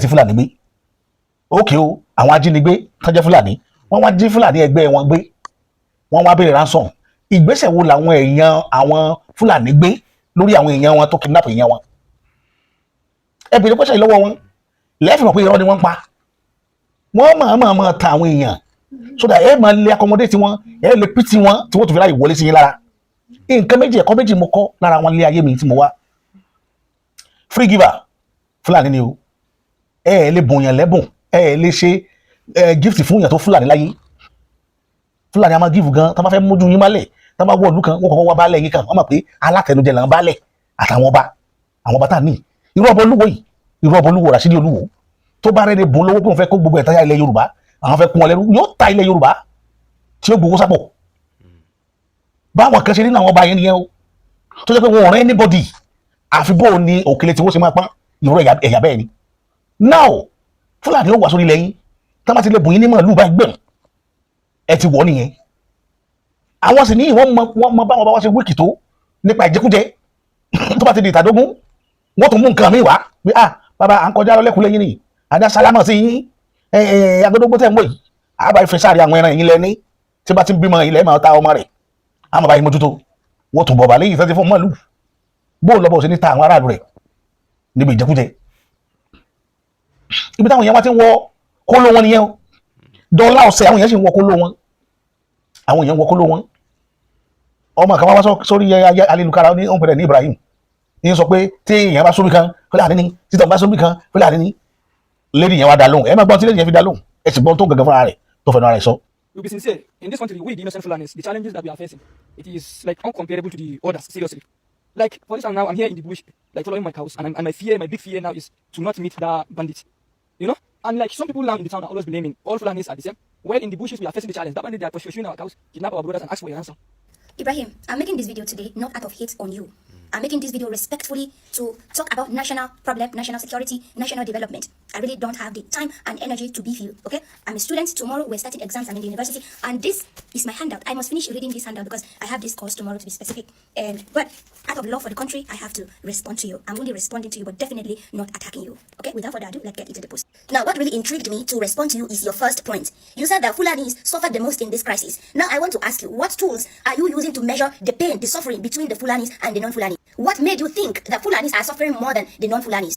tí Fúlàní gbé ókè o àwọn ajínigbé tó jẹ́ Fúlàní wọ́n wá jí Fúlàní ẹgbẹ́ wọn gbé wọ́n wá béèrè ransom ìgbésẹ̀ wo làwọn èèyàn àwọn Fúlàní gbé lórí àwọn èèyàn wọn tó kidnap èèyàn wọn ẹ béèrè pẹ́sẹ̀ lọ́wọ́ wọn lẹ́ẹ̀fì mọ̀ pé irọ́ ni wọ́n pa wọ́n máa ta àwọn èèyàn so that ẹ máa lè accommodate wọn ẹ lè pìtì wọn tí wọ́n tó fi ráyè wọlé sí yín lára nǹkan méjì ẹ̀kọ́ méjì mo kọ́ lára wọn lé ayé mi tí mo wá free giver Fúlàní ni o ẹ lè bùnyàn lẹ́bùn ẹ lè ṣe gift fún yàn tó Fúlàní láyé Fúlàní a máa give gan tó bá fẹ́ mójú yín málẹ̀ tó bá wọ̀ ọdún kan wọ́n kọ́kọ́ wá baálẹ̀ yín kan wọ́n mọ̀ pé alátẹnujẹ làwọn baálẹ̀ àtàwọn ọba tá a ní irú ọba Olúwo yìí irú ọba Olúwo Rashidi Olúwo tó bá rẹ́ni bùn lówó pé wọ́n fẹ́ kó gbogbo ẹ̀tayà ilẹ̀ Yorùbá àwọn fẹ́ kún wọn lẹ́rú yóò ta ilẹ̀ Yorùbá tí ó gbowó sápò báwọn kan ṣe nínú àwọn ọba yẹn nìyẹn o tó jẹ́ pé wọn ò rẹ́ anybody àfi bóun ni òkèlè tí wọ́n ṣe máa pọ́n ìró ẹ̀yà bẹ́ẹ̀ ni now Fúlàní ó wà sórí ilẹ̀ yín tá bá ti lè bùn yín ní màálù báyìí gbẹ̀m ẹ ti wọ̀ nìyẹn àwọn sì ní wọ́n mọ báwọn bá wá ṣe wíìkì tó nípa ìjẹkújẹ tó bá ti di ìtàdógún wọ́n tún mú nǹkan mi wá pé bàbá à ń kọjá lọ lẹ́kùn lẹ́yìn ni àdá sálámà sí yín agbódógbó tẹ̀ ń wò yìí àbá ìfẹ́ sáré àwọn ẹran yín lẹ́ni tí bá ti ń bímọ ilẹ̀ máa ta ọmọ rẹ̀ àmọ́ báyìí mójútó wọ́n tún bọ̀bà lẹ́yìn ìfẹ́ fún màálù bóun lọ́bọ̀ sí ní ta àwọn aráàlú rẹ̀ níbi ìjẹkújẹ ibi táwọn èèyàn wá ti ń wọ kóló wọn nìyẹn o dọ́là ọ̀sẹ̀ àwọn èèyàn sì ń wọ kóló wọn àwọn èèyàn ń wọ kóló wọn ọmọ kan wá sórí ayélujára ní òun pẹ̀lẹ́ ní Ibrahim ní sọ pé tí èèyàn bá sórí kan Fúlàní ní títọ̀ bá sórí kan Fúlàní ní lady yẹn wá dá lóhùn ẹ má gbọ́n tí lady yẹn fi dá lóhùn ẹ sì gbọ́n tó gẹ́gẹ́ fúnra rẹ̀ tó fẹ́ràn rẹ̀ sọ. To be sincere, in this country, we the innocent Fulanis, the challenges that we are facing, it is like uncomparable to the others, seriously. Like, for instance, now I'm here in the bush, like following my cows, and my big fear now is to not meet that bandit, you know? And like some people now in the town are always blaming all Fulanis are the same. Well, in the bushes, we are facing the challenge. That bandit, they are pursuing our cows, kidnap our brothers, and ask for your ransom. Ibrahim, I'm making this video today not out of hate on you. I'm making this video respectfully to talk about national problem, national security, national development. I really don't have the time and energy to beef you, okay? I'm a student. Tomorrow we're starting exams. I'm in the university. And this is my handout. I must finish reading this handout because I have this course tomorrow to be specific. But out of love for the country, I have to respond to you. I'm only responding to you, but definitely not attacking you. Okay? Without further ado, let's get into the post. Now, what really intrigued me to respond to you is your first point. You said that Fulanis suffered the most in this crisis. Now, I want to ask you, what tools are you using to measure the pain, the suffering between the Fulanis and the non-Fulanis? What made you think that Fulanis are suffering more than the non-Fulanis?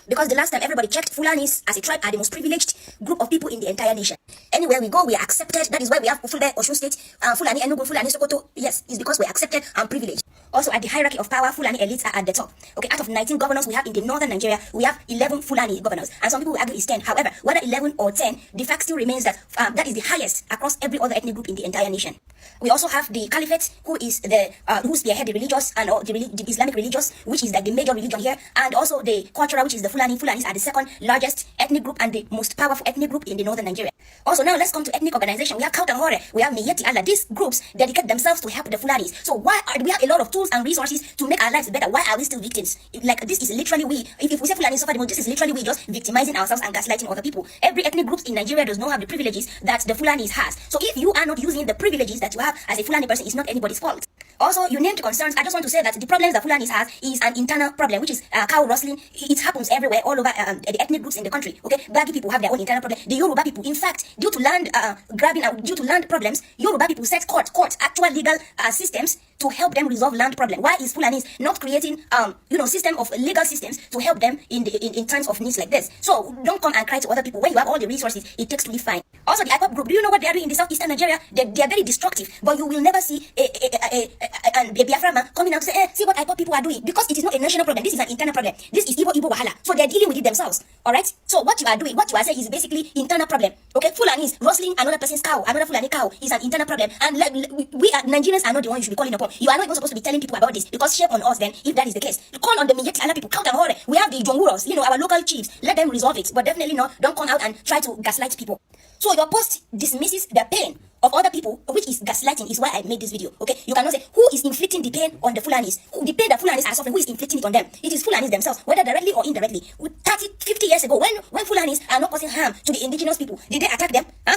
because the last time everybody checked, Fulanis as a tribe are the most privileged group of people in the entire nation. Anywhere we go, we are accepted. That is why we have Fulbe, Osun State, Fulani, Enugu, Fulani, Sokoto. Yes, it's because we are accepted and privileged. Also, at the hierarchy of power, Fulani elites are at the top. Okay, out of 19 governors we have in the northern Nigeria, we have 11 Fulani governors, and some people will argue it's 10. However, whether 11 or 10, the fact still remains that that is the highest across every other ethnic group in the entire nation. We also have the Caliphate, who is the who spearhead the religious and the Islamic religious, which is like the major religion here, and also the cultural, which is the Fulani. Fulanis are the second largest ethnic group and the most powerful ethnic group in the northern Nigeria. Also, now let's come to ethnic organization. We have Kautangore, we have Miyetti Allah. These groups dedicate themselves to help the Fulanis. So why are we have a lot of tools and resources to make our lives better? Why are we still victims? Like, this is literally we. If we say Fulani suffer the most, this is literally we just victimizing ourselves and gaslighting other people. Every ethnic group in Nigeria does not have the privileges that the Fulanis has. So if you are not using the privileges that you have as a Fulani person, it's not anybody's fault. Also, you named concerns. I just want to say that the problems that Fulanis has is an internal problem, which is cow rustling. It happens everywhere, all over the ethnic groups in the country. Okay, Baggy people have their own internal problem. The Yoruba people, in fact, due to land grabbing, due to land problems, Yoruba people set courts, actual legal systems to help them resolve land problem. Why is Fulanis not creating system of legal systems to help them in times of needs like this? So don't come and cry to other people when you have all the resources it takes to live fine. Also, the IPOP group, do you know what they are doing in the southeastern Nigeria? They are very destructive, but you will never see a Biafra man coming out to say, see what IPOP people are doing, because it is not a national problem. This is an internal problem. This is Igbo Wahala. So they are dealing with it themselves. All right. So what you are doing, what you are saying, is basically internal problem. Okay, Fulanis rustling another person's cow, another Fulani cow, is an internal problem, and we Nigerians are not the ones you should be calling upon. You are not even supposed to be telling people about this, because shame on us then if that is the case. Call on the Miyetti Allah people, Kautangore. We have the Jonguros, our local chiefs. Let them resolve it, but definitely not. Don't come out and try to gaslight people. So your post dismisses the pain of other people, which is gaslighting, is why I made this video. Okay, you cannot say who is inflicting the pain on the Fulanis. The pain that Fulanis are suffering, who is inflicting it on them? It is Fulanis themselves, whether directly or indirectly. 50 years ago, when Fulanis are not causing harm to the indigenous people, did they attack them? Huh?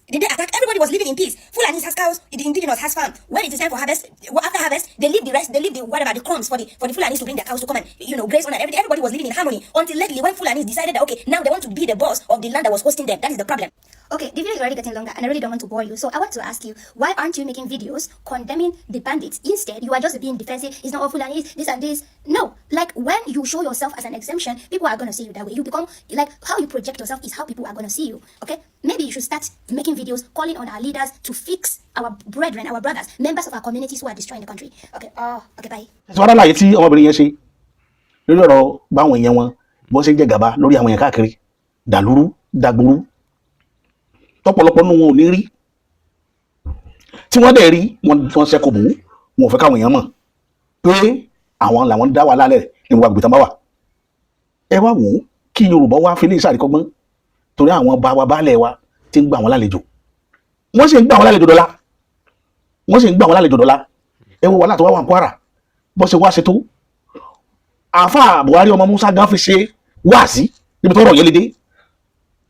Did they attack? Everybody was living in peace. Fulanis has cows, the indigenous has farm. When it is time for harvest, after harvest, they leave the rest, they leave the crumbs for the Fulanis to bring their cows to come and graze on, and everything. Everybody was living in harmony until lately, when Fulanis decided that okay, now they want to be the boss of the land that was hosting them. That is the problem. Okay, the video is already getting longer and I really don't want to bore you. So I want to ask you, why aren't you making videos condemning the bandits? Instead, you are just being defensive. It's not all Fulanis, this and this. No, like when you show yourself as an exemption, people are going to see you that way. You become, like, how you project yourself is how people are going to see you. Okay, maybe you should start making videos calling on our leaders to fix our brethren, our brothers, members of our communities who are destroying the country. Okay, okay, bye. Sọ́dọ̀ láyé tí ọmọbìnrin yẹn ṣe lórí ọ̀rọ̀ báwọn èèyàn wọn bó ṣe ń jẹ gàba lórí àwọn èèyàn káàkiri dàlúrú dàgbòrú tọ́pọ̀lọpọ̀ nínú wọn ò ní rí tí wọ́n dẹ̀ rí wọn ṣẹ́kù bò wọn ò fẹ́ káwọn èèyàn mọ̀ pé àwọn làwọn dá wà lálẹ́ ní gbogbo àgbẹ̀tàn bá wà. Ẹ wá wò ó kí Yorùbá wá fi lè ṣàríkọ́gbọ́n torí àwọn bá wa baálẹ̀ wa ti ń gbà wọn lálejò, wọ́n sì ń gbà wọn lálejò dọ́là, wọ́n sì ń gbà wọn lálejò dọ́là. Ẹ wo wàhálà tó wá wà ní Kwara bó ṣe wá ṣe tó, àáfà Buhari ọmọ Musa gan fi ṣe wáàsí níbi tó rọ̀ yẹn lédè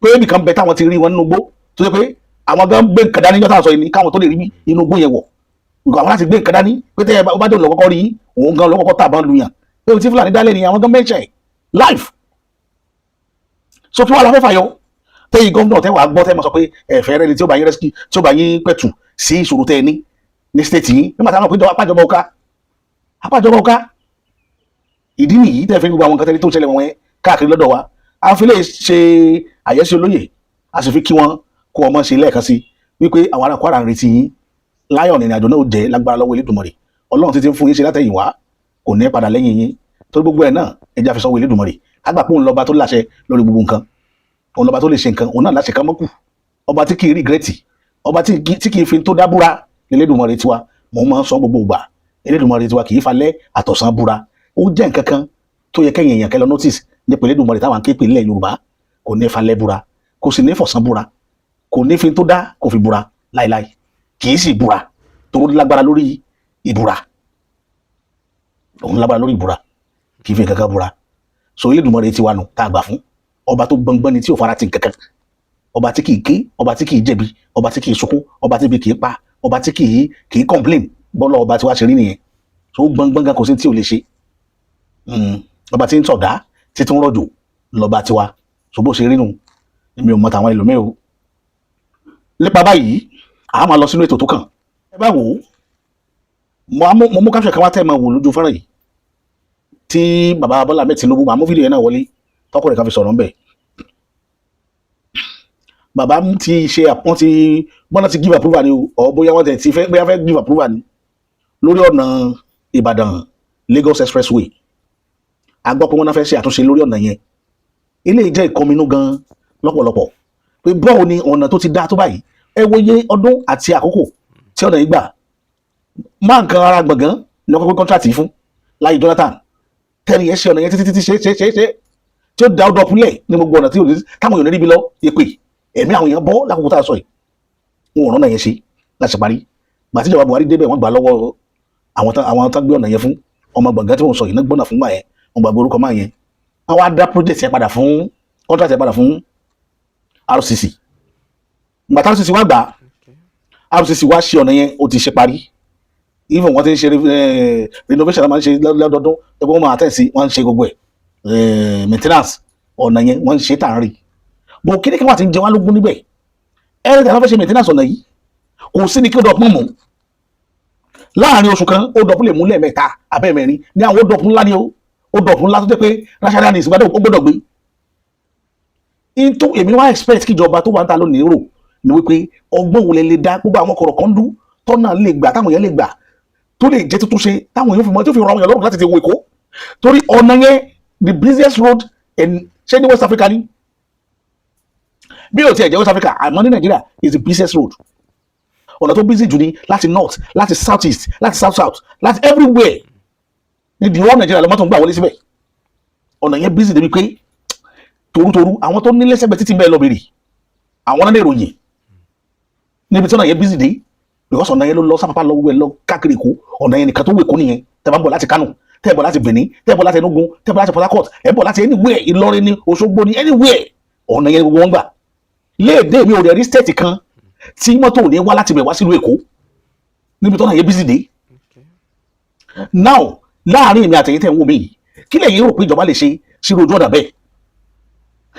pé nìkan bẹ táwọn ti rí wọn nínú gbó tó ṣe pé àwọn gan gbé nǹkan dání yọ́tà sọ yìí ní káwọn tó lè rí inú gbó yẹn wọ̀, nǹkan àwọn láti gbé nǹkan dání pé tẹ́ ẹ bá dé lọ́kọ́kọ́ rí òun gan lọ́kọ́kọ́ tàbá lu yàn pé o ti Fúlàní dálẹ̀ ni àwọn gan mẹ́ṣẹ̀ life. So kí wàá la fẹ́ fàyọ tẹ́yìn gómìnà tẹ́wàá gbọ́ tẹ́ mọ̀ sọ pé ẹ̀fẹ́ rẹ̀ ni tí ó bá yín rescue tí ó bá yín pẹ̀tù sí ìṣòro tẹ́ ẹ ní state yìí nígbà táwọn àpéjọ apájọba ọ̀ká ìdí nìyí tẹ́ fi gbogbo àwọn nǹkan tẹ́lẹ̀ tó ń ṣẹlẹ̀ wọn káàkiri lọ́dọ̀ wa. A fi lè ṣe àyẹ́sí olóyè, a sì fi kí wọn kó ọmọ ṣe lẹ́ẹ̀kan sí wípé àwọn ará Kwara ń retí yín láyọ̀ ní ìrìnàjò náà ó jẹ́ lágbára lọ́wọ́ Elédùmarè. Ọlọ́run ti ń fún yín ṣe látẹ̀yìn wá kò ní padà lẹ́yìn yín torí gbogbo ẹ̀ náà ẹja fi sọ́wọ́ Elédùmarè. Àgbà pé òun lọ́ba tó láṣẹ lórí gbogbo nǹkan, òun lọ́ba tó lè ṣe nǹkan, òun náà láṣẹ ká mọ́kù, ọba tí kì í rìgírẹ́tì, ọba tí kì í fi tó dábúra Elédùmarè tiwa. Mo máa ń sọ gbogbo ìgbà Elédùmarè tiwa kì í falẹ̀ àtọ̀sán búra. Ó jẹ́ nǹkan kan tó yẹ kẹ́yìn èèyàn kẹ́ lọ notice nípa Elédùmarè táwọn kéèpé nílẹ̀ Yorùbá. Kò ní falẹ̀ búra, kò sì ní fọ̀sán búra, kò ní fi tó dá kò fi búra láíláí, kì í sì búra tó lágbára lórí ìbúra. Òun lágbára lórí ìbúra kì í fi kankan búra. So Elédùmarè tiwa nù tá a gbà fún, ọba tó gbọngbọ́n ni tí ò fara ti kankan, ọba tí kì í ké, ọba tí kì í jẹ̀bi, ọba tí kì í sunkún, ọba tí bí kì í pa, ọba tí kì í complain bọ́lá ọba tí wàá ṣe rí nìyẹn. So gbọngbọ́n gan kò sí tí ò lè ṣe. Ọba tí ń sọ̀dá tí tó ń rọ̀jò lọ́ba tiwa. So bó ṣe rí nù èmi ò mọ tàwọn ẹlòmíì o. Nípa báyìí a máa lọ sínú ètò tó kàn. Ẹ bá wò ó mo mú káfíńsì kan wá tẹ́ ẹ máa wò lójú fọ́nrán yìí tí bàbá Bọ́lá Ahmed Tinubu máa mú fídíò yẹn náà wọlé tọkọ rẹ̀ ká fi sọ̀rọ̀ ńbẹ̀. Bàbá ti ṣe wọ́n ti give approval ni o bóyá wọ́n ti fẹ́ give approval ni lórí ọ̀nà Ìbàdàn Lagos expressway. A gbọ́ pé wọ́n náà fẹ́ ṣe àtúnṣe lórí ọ̀nà yẹn. Eléyìí jẹ́ ìkọminú gan lọ́pọ̀lọpọ̀ pé báwo ni ọ̀nà tó ti dá tó báyìí, ẹ wo iye ọdún àti àkókò tí ọ̀nà yìí gbà. Máa nǹkan ara gbọ̀ngàn ní ọkọ̀ pé kọ́ńtrátì fún láyé Jonathan tẹ́ni yẹn ṣe ọ̀nà yẹn títí ṣe tí ó da ọdọ ọpúlẹ̀ ní gbogbo ọ̀nà tí táwọn èèyàn níbi lọ èpè ẹ̀mí àwọn èèyàn bọ́ lákòókò tá a sọ yìí. Wọn ò rán ọ̀nà yẹn ṣe láti parí. Gbàtí ìjọba Buhari débẹ̀ wọ́n gbà lọ́wọ́ àwọn tán gbé ọ̀nà yẹn fún ọmọ gbọ̀ngàn tí wọ́n sọ yìí náà gbọ́nà fún gbà yẹn wọ́n gbàgbé orúkọ máa yẹn. Àwọn á dá project yẹn padà fún contract yẹn padà fún RCC. Gbàtà RCC wá gbà RCC wá ṣe ọ̀nà yẹn ó ti ṣe parí. Even wọ́n ti ń ṣe renovation la máa ń ṣe lọ́dọọdún ẹgbẹ́ wọn máa tẹ̀sí wọ́n ń ṣe gbogbo ẹ̀ maintenance ọ̀nà yẹn wọ́n ń ṣe tààrí. Bọ̀ kíni kí wọ́n ti ń jẹ wá lógún níbẹ̀ ẹ̀rẹ́ tí a fẹ́ ṣe maintenance ọ̀nà yìí kò sí ni kí ó dọ̀pọ̀ mọ́ láàrin oṣù kan ó dọ̀pọ̀ lè mú lẹ́ẹ̀mẹ́ta abẹ́mẹ́rin ní àwọn ó dọ̀pọ̀ ńlá ni ó dọ̀pọ̀ ńlá tó jẹ́ pé national needs gbọ́dọ̀ ó gbọ́dọ̀ gbé. Into èmi wá expect kí ìjọba tó wà ń ta lónìí rò ní wípé ọgbọ́n wo lè dá gbogbo àwọn kọ̀rọ̀ kan dú tọ́nà lè gbà táwọn èèyàn lè gbà tó lè jẹ́ tuntun ṣe táwọn èèyàn fi mọ́ tó fi rọ àwọn èèyàn lọ́rùn láti ti wo Èkó torí ọ̀nà yẹn the busiest road ṣé ní West Africa ni bí o ti ẹ̀ jẹ́ West Africa àmọ́ ní Nàìjíríà is the busiest road. Ọ̀nà tó busy jù ní láti north láti south east láti south south láti everywhere ní the whole Nàìjíríà lọ́mọ́ tó ń gbà wọlé síbẹ̀. Ọ̀nà yẹn busy débi pé torutoru àwọn tó ní lẹ́sẹ̀gbẹ̀ títí bẹ́ẹ̀ lọ bèrè àwọn náà lè ròyìn níbi tí ọ̀nà yẹn busy dé because ọ̀nà yẹn ló lọ sápapá lọ gbogbo ẹ̀ lọ káàkiri Èkó ọ̀nà yẹn nìkan tó wù Èkó nìyẹn tẹ́ bá ń bọ̀ láti Kánò tẹ́ bọ̀ láti Benin tẹ́ bọ̀ láti Enugu tẹ́ bọ̀ láti Port Harcourt ẹ̀ bọ̀ láti anywhere Ìlọrin ní Òṣogbo ní anywhere ọ̀nà yẹn gbogbo wọn gbà léèdè mi ò rẹ̀ rí state kan tí mọ́tò ò ní wá láti bẹ̀ wá sílùú Èkó níbi tọ́nà yẹn busy dé. Now láàrin èmi àtẹ̀yìn tẹ̀ ń wò mí yìí kí lẹ̀yin rò pé ìjọba lè ṣe sírò ojú ọ̀nà bẹ́ẹ̀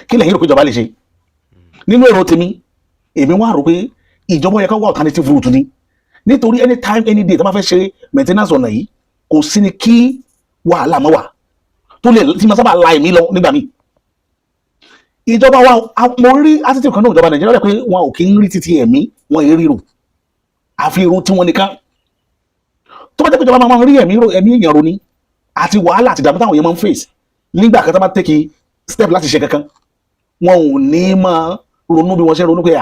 kí lẹ̀yin rò pé ìjọba lè ṣe nínú èrò tèmi èmi wá rò pé ìjọba yẹ ká wá alternative route ni nítorí anytime any day tó bá fẹ́ ṣe maintenance ọ̀nà yìí kò sí ni kí wàhálà mọ́ wà tó lè tí mo sábà la èmi lọ nígbà míì. Ìjọba wa mo rí attitude kan náà ìjọba Nàìjíríà rẹ̀ pé wọn ò kí ń rí títí ẹ̀mí wọn èrí rò àfi irú tí wọ́n nìkan tó bá jẹ́ pé ìjọba máa ń rí ẹ̀mí èèyàn ro ni àti wàhálà àti ìdààmú táwọn èèyàn máa ń face nígbà kan tó bá take step láti ṣe kankan wọn ò ní máa ronú bí wọ́n ṣe ronú pé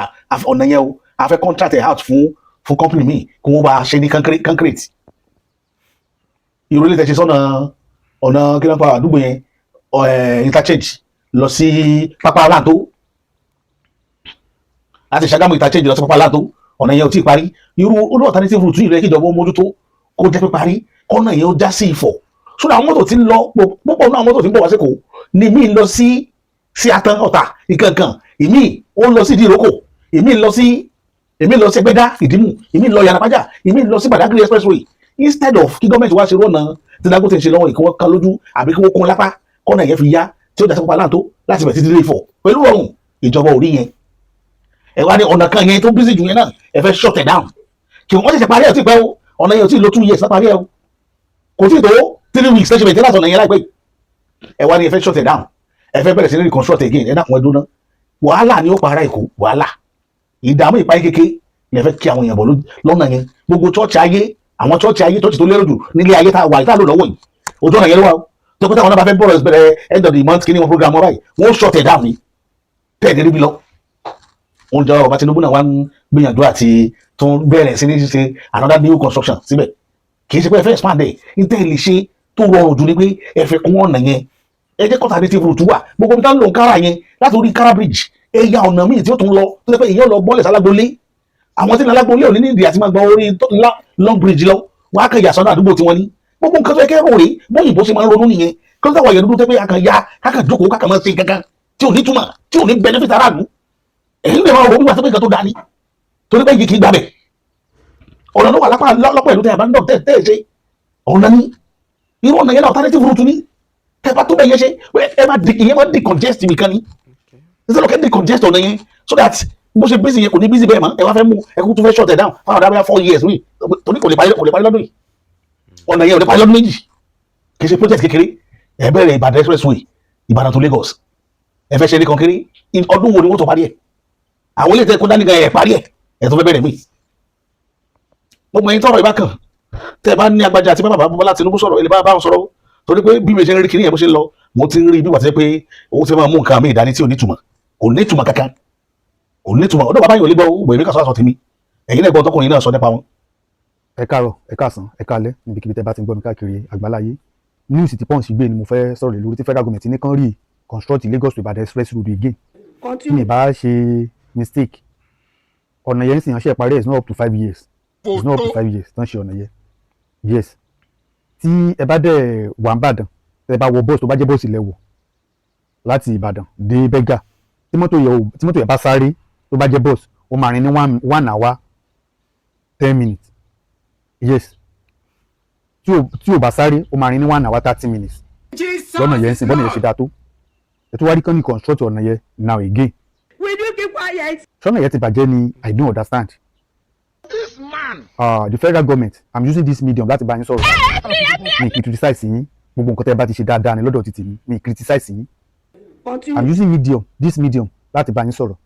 ọ̀nà yẹn o a fẹ́ contract out fún company mi kí wọ́n bá ṣe ní concrete. Ìrọ̀lẹ́ tẹ̀ ṣe sọ́nà ọ̀nà kí wọ́n pa àdúgbò yẹn interchange lọ sí pápá aláǹtó láti Ṣàgámù interchange lọ sí pápá aláǹtó ọ̀nà yẹn ò tí ì parí irú olú alternative route yìí rẹ̀ kí ìjọba mójútó kó jẹ́ pé parí kọ́nà yẹn ó já sí Ifọ̀ sódà àwọn mọ́tò tí ń lọ púpọ̀ náà àwọn mọ́tò tí ń bọ̀ wá sí Èkó ni mí lọ sí Atan Ọ̀tà ìkankan ìmí ó lọ sí Ìdíròkò ìmí lọ sí Ẹgbẹ́dá Ìdímù ìmí lọ Yànàpájà ìmí lọ sí Badagry expressway instead of kí gọ́ọ̀mẹ̀ntì wá ṣe rọ́nà tí Dangote ń ṣe lọ́wọ́ ìkọ́wọ́ kan lójú àbí kí wọ́n kún lápá kọ́nà yẹn fi yá tí ó jà sí pápá aláǹtó láti bẹ̀rẹ̀ títí dé Ifọ̀ pẹ̀lú ọ̀run ìjọba ò rí yẹn ẹ wá ní ọ̀nà kan yẹn tó busy jù yẹn náà ẹ fẹ́ shut it down kí wọ́n ṣẹ̀ṣẹ̀ parí ẹ̀ tí pẹ́ o ọ̀nà yẹn ò tí ì lo 2 years lápárí ẹ̀ o kò tí ì tó 3 weeks lẹ́sẹ̀ bẹ̀rẹ̀ láti ọ̀nà yẹn láìpẹ́ ẹ wá ní ẹ fẹ́ shut it down ẹ fẹ́ bẹ̀rẹ̀ sí ní reconstruct again ẹ dákun ẹ dúná wàhálà ni ó para Èkó wàhálà ìdààmú ìpáyé kéke lè fẹ́ kí àwọn èèyàn bọ̀ lọ́nà yẹn gbogbo chọ́ọ̀chì ayé àwọn chọ́ọ̀chì ayé chọ́ọ̀chì tó lérò jù nílé ayé tá a wà ìta lò lọ́wọ́ yìí ojú ọ̀nà yẹn ló wà ó tó pété àwọn náà bá fẹ́ bọ̀rọ̀ bẹ̀rẹ̀ end of the month kí ni wọn program wọn báyìí wọn shut it down ni tẹ́ẹ̀ níbi lọ. wọn jọ ọba Tinubu náà wá ń gbìyànjú àti tó ń bẹ̀rẹ̀ sí ní ṣe another new construction síbẹ̀ kì í ṣe pé ẹ fẹ́ expand ẹ̀ níta lè ṣe tó rọrùn jù ni pé ẹ fẹ́ kún ọ̀nà yẹn ẹ jẹ́ kọ́ta native route wà gbogbo ibi tá ń lò ń kára yẹn láti orí kára bridge ẹ ya ọ̀nà míì tí ó tún lọ tó ṣe pé èèyàn lọ bọ́ọ̀lẹ̀ sálágbólé àwọn tí ní alágbólé ò ní ní ìdí àti máa gba orí long bridge lọ wọ́n á kàn yà sọ́nà àdúgbò tí wọ́n ní gbogbo nǹkan tó yẹ kẹ́rù rèé bóyìnbó ṣe máa ń ronú nìyẹn kí ló dáwọ̀ yẹn dúdú tó pé akàn ya kákan jókòó kákan máa ṣe gangan tí ò ní túmọ̀ tí ò ní benefit aráàlú èyí lè máa ronú wípé nǹkan tó dání torí pé yìí kì í gbàbẹ̀ ọ̀nà ló wà lọ́pọ̀ ìlú tẹ̀ ẹ̀ bá ń dọ̀ tẹ̀ ṣe ọ̀nà ní irú ọ̀nà yẹn náà alternative route ní tẹ̀ bá tó bẹ̀ yẹn ṣe ìyẹn máa decongest nìkan ni instead of decongest ọ̀nà yẹn so that bó ṣe busy yẹn kò ní busy bẹ́ẹ̀ mọ́ ẹ wá fẹ́ mú ẹkú tó fẹ́ shut it down fáwọn ọ̀dà bẹ́ẹ̀ 4 years wí torí kò lè parí lọ́dún yìí ọ̀nà yẹn ò lè parí lọ́dún méjì kì í ṣe project kékeré ẹ bẹ̀rẹ̀ Ìbàdàn expressway Ìbàdàn to Lagos ẹ fẹ́ ṣe ní kankéré ọdún wo ni wọ́n tó parí ẹ̀ àwọn ilé ìtẹ́kọ́ dání gan ẹ̀ parí ẹ̀ tó fẹ́ bẹ̀rẹ̀ mí. gbogbo ẹ̀yin tọrọ ìbákan tẹ́ ẹ bá ní agbájá àti bàbá Bọ́lá Tinubu sọ̀rọ̀ ilé bá wọn sọ̀rọ̀ torí pé bí mi ṣe ń rí kiri yẹn bó ṣe ń lọ mo ti ń rí bí wà tẹ́ pé owó ti máa mú nǹkan mi ìdání tí ò ní túmọ̀ kò ní túmọ̀ kankan kò ní túmọ̀ ọdún bàbá yìí ò lè gbọ́ ògbò èmi kà sọ àṣọ tèmi ẹ̀yin náà gbọ́ tọkùnrin náà sọ nípa wọn. ẹ káàárọ̀ ẹ káàsán ẹ káalẹ́ níbikíbi tẹ́ bá ti ń gbọ́ mi káàkiri àgbáláyé news tí Punch gbé ni mo fẹ́ sọ̀rọ̀ lé lórí tí federal government ní kán rí construct Lagos to Ibadan express road again tí mi bá ṣe mistake ọ̀nà yẹn sì yànṣẹ́ parí it's not up to 5 years it's not up to 5 years tán ṣe ọ̀nà yẹn yes tí ẹ bá dẹ̀ wà ń bàdàn tẹ́ bá wọ bọ́ọ̀sì tó bá jẹ́ bọ́ọ̀sì lẹ́wọ̀ láti Ìbàdàn dé Bẹ́gà tí mọ́tò yẹn bá sáré tó bá jẹ́ bọ́ọ̀sì ó máa rìn ní 1 hour 10 minutes yes tí o bá sáré ó máa rìn ní 1 hour 30 minutes lọ́nà yẹn ń sìn bọ́nà yẹn ṣe dáa tó ẹ tó wá rí kán ní construct ọ̀nà yẹn now again. Will you keep quiet? sọ́nà yẹn ti bàjẹ́ ni I don't understand. This man. The federal government I'm using this medium láti bá yín sọ̀rọ̀ mi kì í criticize yín gbogbo nǹkan tẹ́ ẹ bá ti ṣe dáadáa ni lọ́dọ̀ títì mi criticize yín I'm using this medium láti bá yín sọ̀rọ̀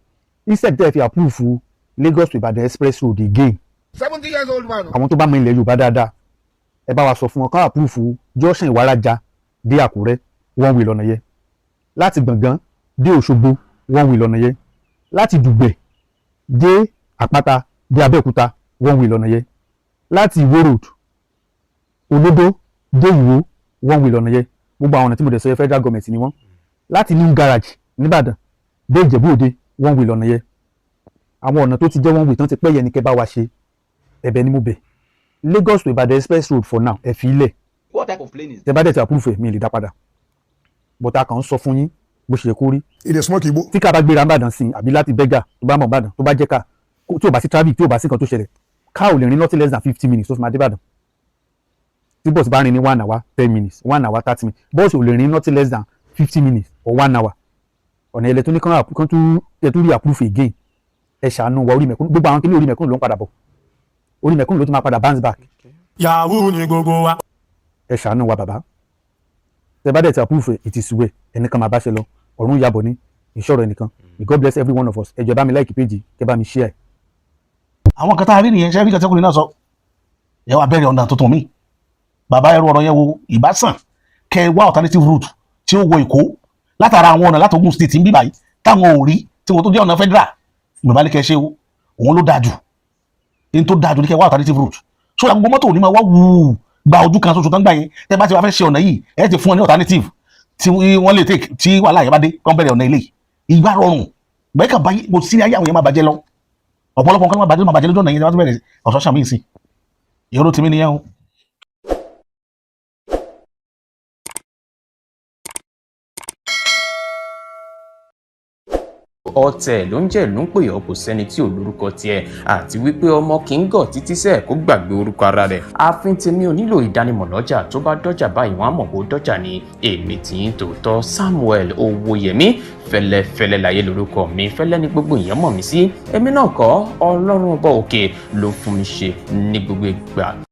instead tẹ́ ẹ fi approve Lagos to Ibadan express road again 70 years old man. àwọn tó bá mọ ilẹ̀ Yorùbá dáadáa ẹ bá wa sọ fún wọn ká àpúrúfù junction Ìwàràjà dé Àkúrẹ́ one way lọ́nà yẹn láti Gbọ̀ngán dé Òṣogbo one way lọ́nà yẹn láti Dùgbẹ̀ dé Àpáta dé Abẹ́òkúta one way lọ́nà yẹn láti Ìwó road Olódó dé Ìwó one way lọ́nà yẹn gbogbo àwọn ọ̀nà tí mo dẹ̀ sọ yẹ federal government ni wọ́n láti New Garage nìbàdàn dé Ìjẹ̀bú Òde one way lọ́nà yẹn àwọn ọ̀nà tó ti jẹ́ one way tán ti pẹ́ yẹn ni kẹ́ bá wa ṣe ẹ̀bẹ̀ ni mo bẹ̀ Lagos to Ibadan express road for now ẹ fi ilẹ̀. What type of plane is tẹ bá dẹ̀ ti approve ẹ̀ mi lè dá padà but a kàn ń sọ fún yín bó ṣe yẹ kó rí. ilẹ̀ smoke igbó. tí ká bá gbéra Ìbàdàn sí àbí láti Bẹ́gà tó bá mọ̀ Ìbàdàn tó bá jẹ́ ká tí ò bá sí traffic tí ò bá sí nǹkan tó ṣẹlẹ̀ ká ò lè rìn not less than 50 minutes tó fi máa dé Ìbàdàn tí bọ́ọ̀sì bá rìn ní 1 hour 10 minutes 1 hour 30 minutes bọ́ọ̀sì ò lè rìn not less than 50 minutes or 1 hour ọ̀nà ilẹ̀ tó ní kán tún rí approve again ẹ ṣàánú wa orí mẹ̀kúnnù gbogbo àwọn kí ní orí mẹ̀kúnnù ló ń padà bọ̀ orí mẹ̀kúnnù ló tún máa padà bounce back. yahoo ni gbogbo wa. ẹ ṣàánú wa bàbá tẹ bá dẹ̀ ti approve ìtìsúwẹ̀ ẹnìkan máa bá ṣe lọ ọ̀run yàbọ̀ ní ìṣòro ẹnìkan God bless every one of us ẹ jọ̀ọ́ bá mi like page kẹ bá mi share. àwọn kan tá a rí nìyẹn ṣe rí kẹtẹkùnrin náà sọ ẹ wá bẹ̀rẹ̀ ọ̀nà tuntun mi bàbá ẹrú ọ̀rọ̀ yẹn wo ìbásàn kẹ wá alternative route tí ó wọ Èkó látara àwọn ọ̀nà láti Ògùn state ń bí báyìí táwọn ò rí tí wọ́n tó jẹ́ ọ̀nà federal bàbá ní kẹ ṣe òun ló dáa jù ní tó dáa jù ní kẹ wá alternative route so àgbogbo mọ́tò ò ní máa wá wù gba ojú kan ṣoṣo tán gbà yẹn tẹ́ bá ti wá fẹ́ ṣe ọ̀nà yìí ẹ ti fún ọ ní alternative tí wọ́n lè take tí wàhálà yẹn bá dé kán bẹ̀rẹ̀ ọ̀nà ilé ìgbà rọrùn gbẹ́kà báyìí kò sí ayé àwọn yẹn máa bàjẹ́ lọ ọ̀pọ̀lọpọ̀ nǹkan máa bàjẹ́ lójú ọ̀nà yẹn tí wọ́n ti bẹ̀rẹ̀ ọ̀ṣọ́ ṣàmì sí ìyọ́rọ̀ tèmi nìyẹn o. ọ̀tẹ̀ ló ń jẹ́ ló ń pè ọ́ kò sẹ́ni tí ò lórúkọ tiẹ̀ àti wípé ọmọ kì í gọ̀ títí sẹ́ẹ̀ kó gbàgbé orúkọ ara rẹ̀ ààfin tèmi ò nílò ìdánimọ̀ lọ́jà tó bá dọ́jà báyìí wọ́n á mọ̀ bó dọ́jà ni èmi tí ń tòótọ́ Samuel Owóyẹmí fẹ́lẹ́fẹ́lẹ́ láyé lórúkọ mi fẹ́lẹ́ ní gbogbo èèyàn mọ̀ mí sí èmi náà kọ́ Ọlọ́run ọba òkè ló fún mi ṣe ní gbogbo ìgbà.